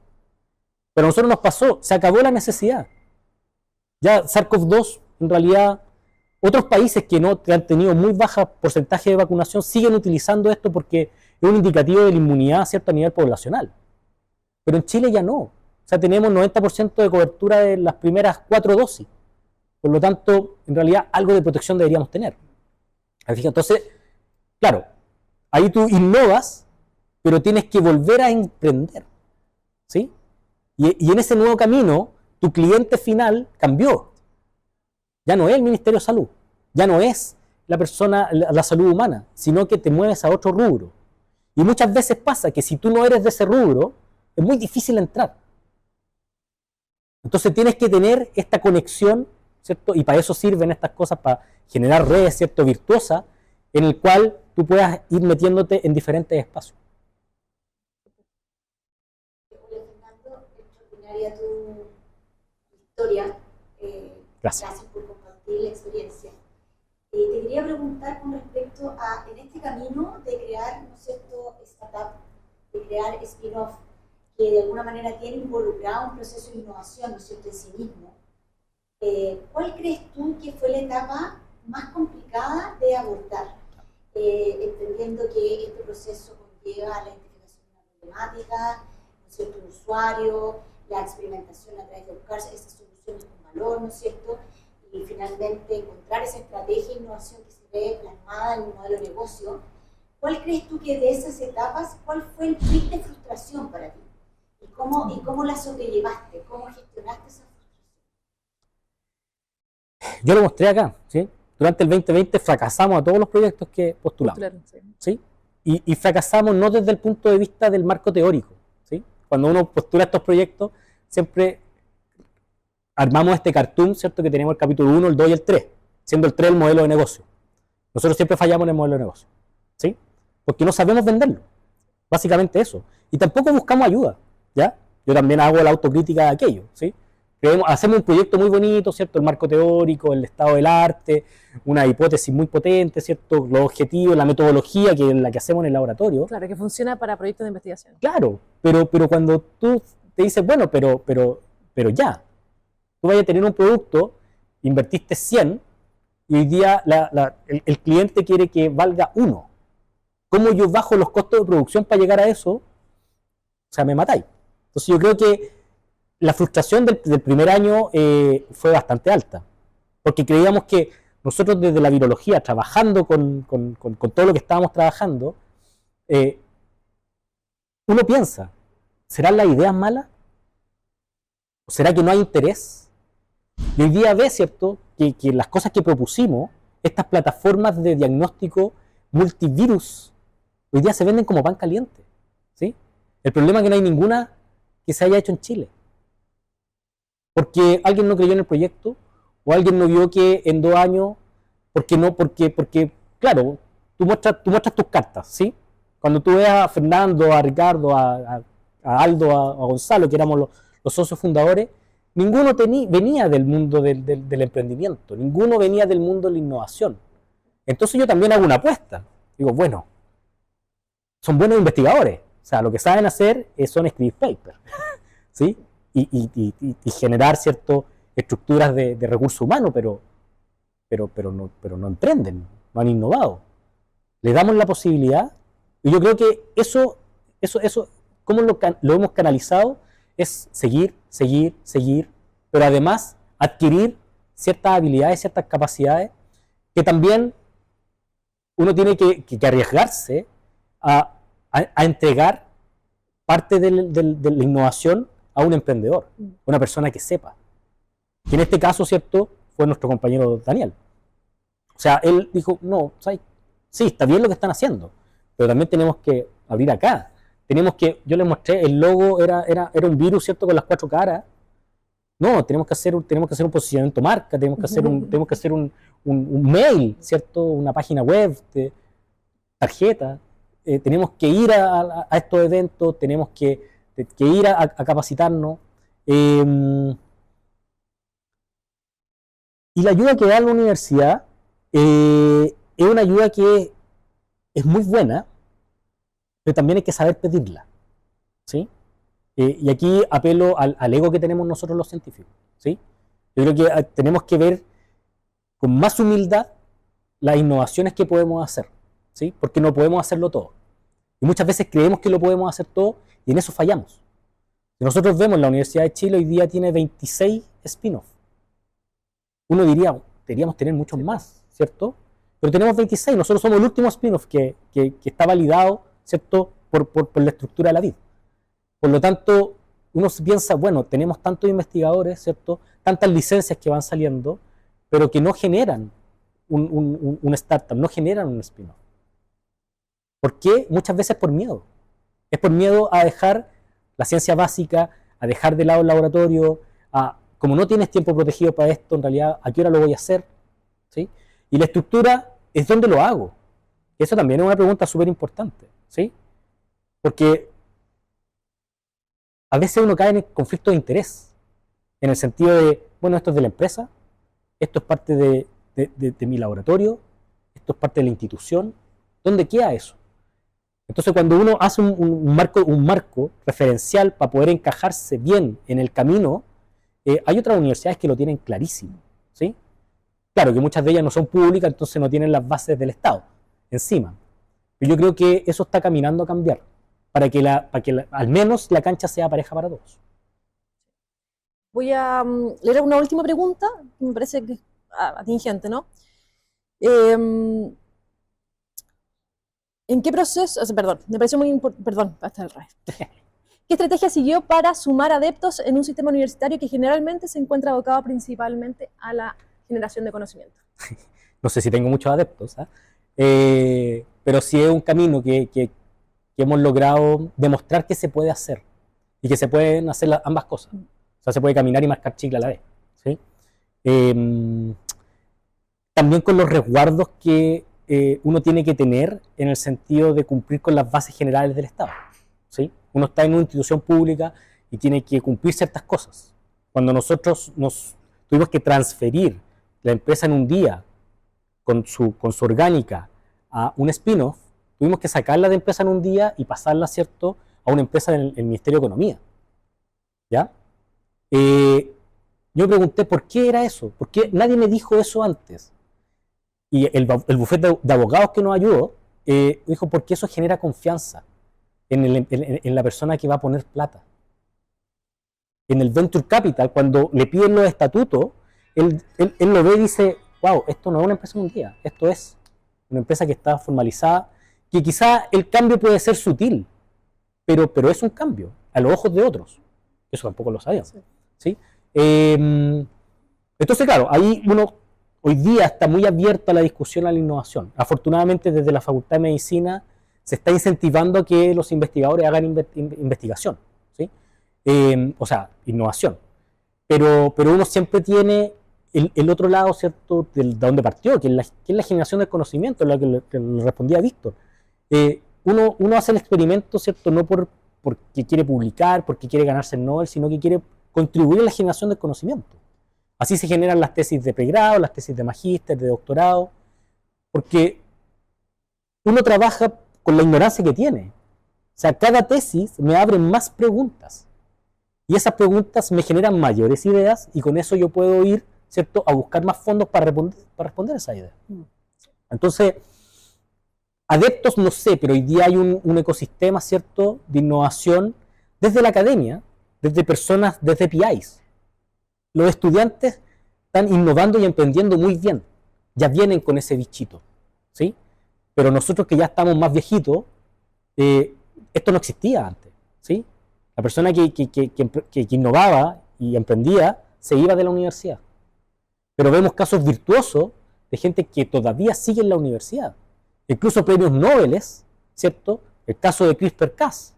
C: Pero a nosotros nos pasó, se acabó la necesidad. Ya SARS-CoV-2, en realidad, otros países que han tenido muy bajo porcentaje de vacunación siguen utilizando esto porque es un indicativo de la inmunidad, ¿cierto?, a nivel poblacional. Pero en Chile ya no. O sea, tenemos 90% de cobertura de las primeras 4 dosis. Por lo tanto, en realidad, algo de protección deberíamos tener. Entonces, claro, ahí tú innovas, pero tienes que volver a emprender, ¿sí? Y en ese nuevo camino, tu cliente final cambió. Ya no es el Ministerio de Salud, ya no es la salud humana, sino que te mueves a otro rubro. Y muchas veces pasa que si tú no eres de ese rubro, es muy difícil entrar. Entonces tienes que tener esta conexión, ¿cierto? Y para eso sirven estas cosas, para generar redes, ¿cierto?, virtuosas, en el cual tú puedas ir metiéndote en diferentes espacios.
A: Hola Fernando, extraordinaria tu historia. Gracias por compartir la experiencia. Te quería preguntar con respecto a, en este camino de crear, ¿no es cierto?, startup, de crear spin-off, que de alguna manera tiene involucrado un proceso de innovación, ¿no es cierto?, en sí mismo. ¿Cuál crees tú que fue la etapa más complicada de abordar? Entendiendo que este proceso conlleva la identificación de una problemática, ¿no es cierto?, un usuario, la experimentación a través de buscar esas soluciones con valor, ¿no es cierto?, y finalmente encontrar esa estrategia de innovación que se ve plasmada en un modelo de negocio. ¿Cuál crees tú que de esas etapas, cuál fue el pic de frustración para ti? ¿Y cómo la sobrellevaste? ¿Cómo gestionaste esa frustración?
C: Yo lo mostré acá, ¿sí? Durante el 2020 fracasamos a todos los proyectos que postulamos, ¿sí? Y fracasamos no desde el punto de vista del marco teórico, ¿sí? Cuando uno postula estos proyectos, siempre armamos este cartoon, ¿cierto?, que tenemos el capítulo 1, el 2 y el 3, siendo el 3 el modelo de negocio. Nosotros siempre fallamos en el modelo de negocio, ¿sí? Porque no sabemos venderlo, básicamente eso. Y tampoco buscamos ayuda, ¿ya? Yo también hago la autocrítica de aquello, ¿sí? Hacemos un proyecto muy bonito, ¿cierto?, el marco teórico, el estado del arte, una hipótesis muy potente, ¿cierto?, los objetivos, la metodología, que es la que hacemos en el laboratorio.
B: Claro, que funciona para proyectos de investigación.
C: Claro, pero cuando tú te dices, bueno, pero ya, tú vayas a tener un producto, invertiste 100 y hoy día el cliente quiere que valga 1. ¿Cómo yo bajo los costos de producción para llegar a eso? O sea, me matáis. Entonces yo creo que la frustración del primer año fue bastante alta, porque creíamos que nosotros desde la virología, trabajando con todo lo que estábamos trabajando, uno piensa, ¿serán las ideas malas? ¿O será que no hay interés? Y hoy día ve, ¿cierto?, que las cosas que propusimos, estas plataformas de diagnóstico multivirus, hoy día se venden como pan caliente, ¿sí? El problema es que no hay ninguna que se haya hecho en Chile. Porque alguien no creyó en el proyecto, o alguien no vio que en 2 años, porque claro, tú muestras tus cartas, ¿sí? Cuando tú ves a Fernando, a Ricardo, a Aldo, a Gonzalo, que éramos los socios fundadores, ninguno venía del mundo del emprendimiento, ninguno venía del mundo de la innovación. Entonces yo también hago una apuesta. Digo, bueno, son buenos investigadores, o sea, lo que saben hacer son escribir papers, ¿sí? Y generar ciertas estructuras de recursos humanos, pero no emprenden, no han innovado. Le damos la posibilidad, y yo creo que eso cómo lo hemos canalizado, es seguir, pero además adquirir ciertas habilidades, ciertas capacidades, que también uno tiene que arriesgarse a entregar parte de la innovación a un emprendedor, una persona que sepa. Que en este caso, ¿cierto?, fue nuestro compañero Daniel. O sea, él dijo, no, ¿sabes? Sí, está bien lo que están haciendo, pero también tenemos que abrir acá. Yo les mostré, el logo era un virus, ¿cierto?, con las 4 caras. No, tenemos que hacer un posicionamiento marca, tenemos que hacer un mail, ¿cierto?, una página web, tarjeta. Tenemos que ir a estos eventos, tenemos que ir a capacitarnos. Y la ayuda que da la universidad es una ayuda que es muy buena, pero también hay que saber pedirla, ¿sí? Y aquí apelo al ego que tenemos nosotros los científicos, ¿sí? Yo creo que tenemos que ver con más humildad las innovaciones que podemos hacer, ¿sí? Porque no podemos hacerlo todo. Y muchas veces creemos que lo podemos hacer todo y en eso fallamos. Si nosotros vemos, la Universidad de Chile hoy día tiene 26 spin-offs. Uno diría, deberíamos tener muchos más, ¿cierto? Pero tenemos 26, nosotros somos el último spin-off que está validado, ¿cierto?, por la estructura de la vida. Por lo tanto, uno piensa, bueno, tenemos tantos investigadores, ¿cierto?, tantas licencias que van saliendo, pero que no generan un startup, no generan un spin-off. ¿Por qué? Muchas veces por miedo. Es por miedo a dejar la ciencia básica, a dejar de lado el laboratorio, como no tienes tiempo protegido para esto, en realidad, ¿a qué hora lo voy a hacer? ¿Sí? Y la estructura es dónde lo hago. Y eso también es una pregunta súper importante, ¿sí? Porque a veces uno cae en el conflicto de interés, en el sentido de, bueno, esto es de la empresa, esto es parte de mi laboratorio, esto es parte de la institución, ¿dónde queda eso? Entonces, cuando uno hace un marco referencial para poder encajarse bien en el camino, hay otras universidades que lo tienen clarísimo, ¿sí? Claro que muchas de ellas no son públicas, entonces no tienen las bases del Estado encima. Pero yo creo que eso está caminando a cambiar, para que al menos la cancha sea pareja para todos.
B: Voy a leer una última pregunta, que me parece que es atingente, ¿no? ¿En qué proceso? Perdón, me pareció muy importante. Perdón, hasta el revés. ¿Qué estrategia siguió para sumar adeptos en un sistema universitario que generalmente se encuentra abocado principalmente a la generación de conocimiento?
C: No sé si tengo muchos adeptos, pero sí es un camino que hemos logrado demostrar que se puede hacer y que se pueden hacer ambas cosas. O sea, se puede caminar y mascar chicle a la vez, ¿sí? También con los resguardos que uno tiene que tener en el sentido de cumplir con las bases generales del Estado, ¿sí? Uno está en una institución pública y tiene que cumplir ciertas cosas. Cuando nosotros nos tuvimos que transferir la empresa en un día con su orgánica a un spin-off, tuvimos que sacarla de empresa en un día y pasarla, ¿cierto?, a una empresa del Ministerio de Economía, ¿ya? Yo me pregunté por qué era eso, por qué nadie me dijo eso antes. Y el bufete de abogados que nos ayudó dijo, porque eso genera confianza en la persona que va a poner plata. En el Venture Capital, cuando le piden los estatutos, él lo ve y dice, wow, esto no es una empresa de un día, esto es una empresa que está formalizada, que quizá el cambio puede ser sutil, pero es un cambio a los ojos de otros. Eso tampoco lo sabían.
B: Sí.
C: ¿Sí? Entonces, claro, ahí uno hoy día está muy abierto a la discusión, a la innovación. Afortunadamente, desde la Facultad de Medicina se está incentivando que los investigadores hagan investigación, ¿sí? O sea, innovación. Pero uno siempre tiene el otro lado, ¿cierto?, de donde partió, que es la generación del conocimiento, la que le respondía a Víctor. Uno hace el experimento, ¿cierto?, no porque quiere publicar, porque quiere ganarse el Nobel, sino que quiere contribuir a la generación del conocimiento. Así se generan las tesis de pregrado, las tesis de magíster, de doctorado, porque uno trabaja con la ignorancia que tiene. O sea, cada tesis me abre más preguntas. Y esas preguntas me generan mayores ideas y con eso yo puedo ir, ¿cierto?, a buscar más fondos para responder a esa idea. Entonces, adeptos no sé, pero hoy día hay un ecosistema, ¿cierto?, de innovación desde la academia, desde personas, desde PIs. Los estudiantes están innovando y emprendiendo muy bien. Ya vienen con ese bichito, ¿sí? Pero nosotros que ya estamos más viejitos, esto no existía antes, ¿sí? La persona que innovaba y emprendía se iba de la universidad. Pero vemos casos virtuosos de gente que todavía sigue en la universidad. Incluso premios Nobel, ¿cierto? El caso de CRISPR-Cas.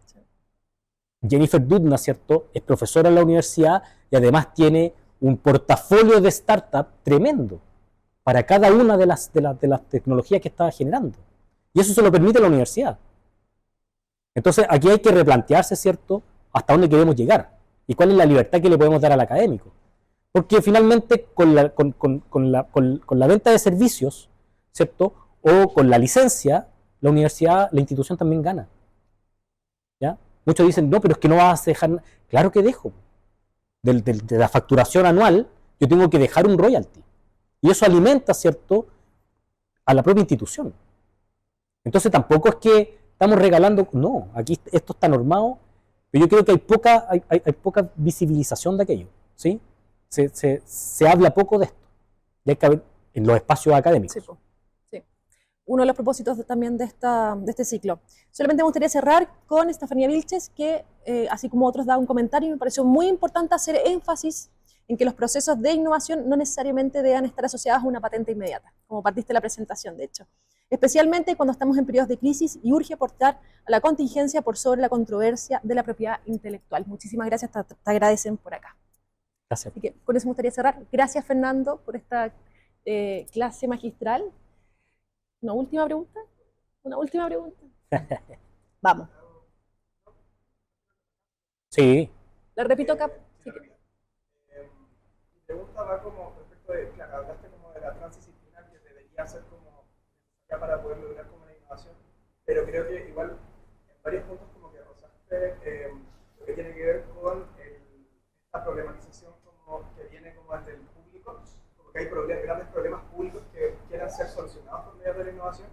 C: Jennifer Doudna, ¿cierto?, es profesora en la universidad y además tiene un portafolio de startup tremendo para cada una de las tecnologías que estaba generando. Y eso se lo permite la universidad. Entonces, aquí hay que replantearse, ¿cierto?, hasta dónde queremos llegar y cuál es la libertad que le podemos dar al académico. Porque finalmente, con la venta de servicios, ¿cierto?, o con la licencia, la universidad, la institución también gana. ¿Ya? Muchos dicen, no, pero es que no vas a dejar. Claro que dejo. De la facturación anual, yo tengo que dejar un royalty. Y eso alimenta, ¿cierto?, a la propia institución. Entonces tampoco es que estamos regalando, no, aquí esto está normado, pero yo creo que hay poca visibilización de aquello, ¿sí? Se habla poco de esto, y hay que ver en los espacios académicos.
B: Sí, sí. Uno de los propósitos también de este ciclo. Solamente me gustaría cerrar con Estefanía Vilches, que así como otros da un comentario, y me pareció muy importante hacer énfasis en que los procesos de innovación no necesariamente deben estar asociados a una patente inmediata, como partiste de la presentación, de hecho. Especialmente cuando estamos en periodos de crisis y urge aportar a la contingencia por sobre la controversia de la propiedad intelectual. Muchísimas gracias, te agradecen por acá.
C: Gracias.
B: Así que con eso me gustaría cerrar. Gracias, Fernando, por esta clase magistral. ¿Una última pregunta? ¿Una última pregunta? Vamos.
C: Sí.
B: La repito acá. Sí.
F: Mi pregunta va como respecto de, claro, hablaste como de la transdisciplina que debería ser como necesaria para poder lograr como una innovación, pero creo que igual en varios puntos como que rozaste lo que tiene que ver con esta problematización como que viene como desde el público, como que hay grandes problemas públicos que quieran ser solucionados por medio de la innovación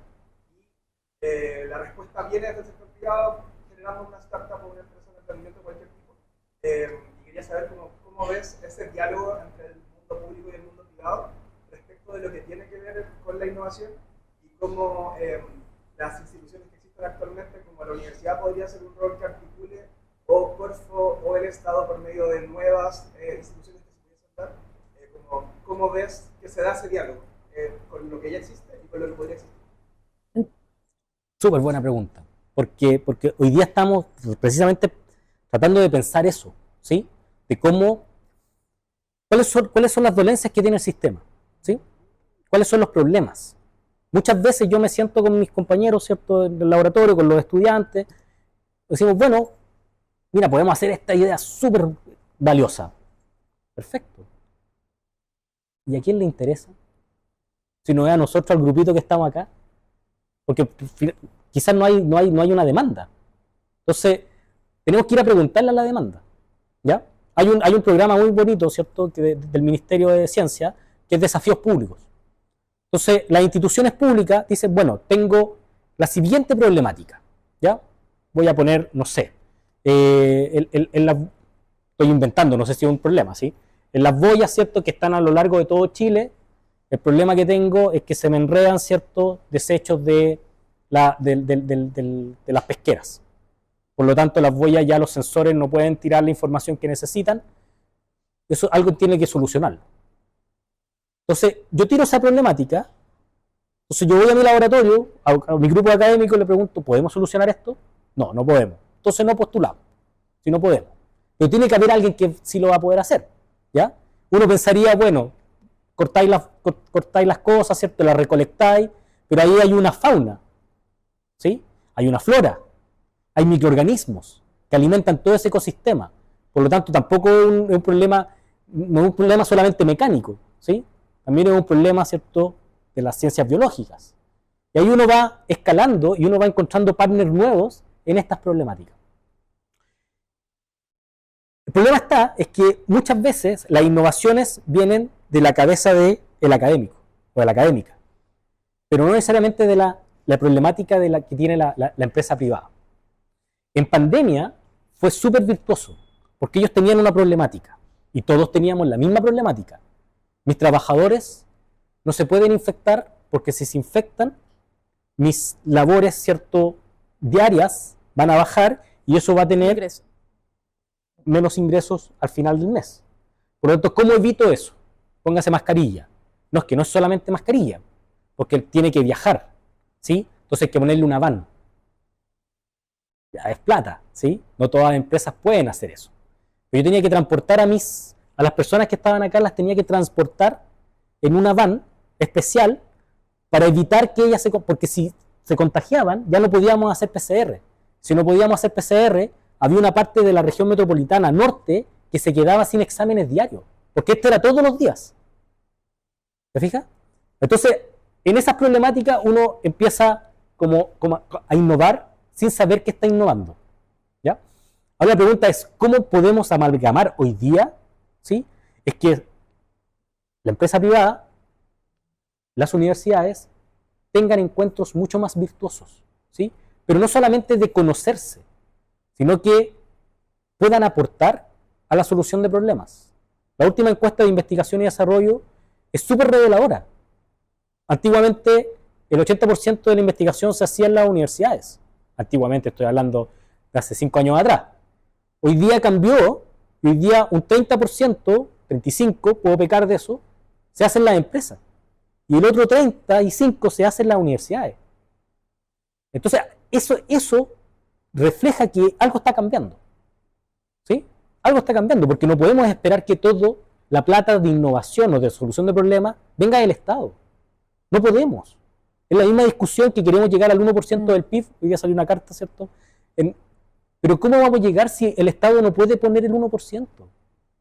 F: y la respuesta viene desde el sector privado generando una startup o una empresa de emprendimiento de cualquier tipo. Y quería saber cómo ves ese diálogo entre el mundo público y el mundo privado respecto de lo que tiene que ver con la innovación y cómo las instituciones que existen actualmente, como la universidad, podría ser un rol que articule o Corfo o el Estado por medio de nuevas instituciones que se pudiesen dar. ¿Cómo ves que se da ese diálogo con lo que ya existe y con lo que podría existir?
C: Súper buena pregunta, porque hoy día estamos precisamente tratando de pensar eso, ¿sí? De cuáles son las dolencias que tiene el sistema, ¿sí? ¿Cuáles son los problemas? Muchas veces yo me siento con mis compañeros, ¿cierto?, en el laboratorio, con los estudiantes, decimos, bueno, mira, podemos hacer esta idea súper valiosa. Perfecto. ¿Y a quién le interesa? Si no es a nosotros, al grupito que estamos acá. Porque quizás no hay una demanda. Entonces, tenemos que ir a preguntarle a la demanda. ¿Ya? Hay un programa muy bonito, ¿cierto?, del Ministerio de Ciencia, que es Desafíos Públicos. Entonces, las instituciones públicas dicen, bueno, tengo la siguiente problemática. ¿Ya? Voy a poner, no sé, estoy inventando, no sé si es un problema, ¿sí? En las boyas, ¿cierto?, que están a lo largo de todo Chile, El problema que tengo es que se me enredan ciertos desechos de las pesqueras. Por lo tanto, las boyas ya los sensores no pueden tirar la información que necesitan. Eso algo tiene que solucionarlo. Entonces, yo tiro esa problemática. Entonces, yo voy a mi laboratorio, a mi grupo académico y le pregunto, ¿podemos solucionar esto? No, no podemos. Entonces, no postulamos. Si no podemos. Pero tiene que haber alguien que sí lo va a poder hacer. ¿Ya? Uno pensaría, bueno, cortáis las cosas, ¿cierto? Las recolectáis, pero ahí hay una fauna, ¿sí? Hay una flora, hay microorganismos que alimentan todo ese ecosistema. Por lo tanto, tampoco es un problema, no es un problema solamente mecánico, ¿sí? También es un problema, ¿cierto?, de las ciencias biológicas. Y ahí uno va escalando y uno va encontrando partners nuevos en estas problemáticas. El problema es que muchas veces las innovaciones vienen de la cabeza del académico o de la académica, pero no necesariamente de la problemática de la que tiene la empresa privada. En pandemia fue súper virtuoso, porque ellos tenían una problemática y todos teníamos la misma problemática. Mis trabajadores no se pueden infectar porque si se infectan, mis labores, ¿cierto?, diarias van a bajar y eso va a tener menos ingresos al final del mes. Por lo tanto, ¿cómo evito eso? Póngase mascarilla. No, es que no es solamente mascarilla, porque él tiene que viajar, ¿sí? Entonces hay que ponerle una van. Ya es plata, ¿sí? No todas las empresas pueden hacer eso. Pero yo tenía que transportar a las personas que estaban acá, las tenía que transportar en una van especial para evitar que ellas porque si se contagiaban, ya no podíamos hacer PCR. Si no podíamos hacer PCR, había una parte de la región metropolitana norte que se quedaba sin exámenes diarios, porque esto era todos los días. ¿Te fijas? Entonces, en esas problemáticas uno empieza como a innovar sin saber que está innovando. ¿Ya? Ahora la pregunta es, ¿cómo podemos amalgamar hoy día? ¿Sí? Es que la empresa privada, las universidades, tengan encuentros mucho más virtuosos, ¿sí? Pero no solamente de conocerse, sino que puedan aportar a la solución de problemas. La última encuesta de investigación y desarrollo es súper reveladora. Antiguamente, el 80% de la investigación se hacía en las universidades. Antiguamente, estoy hablando de hace 5 años atrás. Hoy día cambió, y hoy día un 30%, 35%, puedo pecar de eso, se hace en las empresas. Y el otro 35% se hace en las universidades. Entonces, eso refleja que algo está cambiando. ¿Sí? Algo está cambiando, porque no podemos esperar que todo la plata de innovación o de solución de problemas venga del Estado. No podemos. Es la misma discusión que queremos llegar al 1% del PIB. Hoy día salió una carta, ¿cierto? Pero ¿cómo vamos a llegar si el Estado no puede poner el 1%?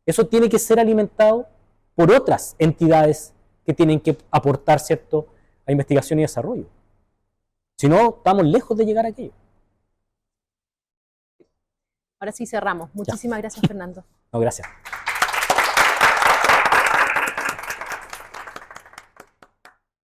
C: Eso tiene que ser alimentado por otras entidades que tienen que aportar, ¿cierto?, a investigación y desarrollo. Si no, estamos lejos de llegar a aquello.
B: Ahora sí cerramos. Muchísimas gracias, Fernando.
C: No, gracias.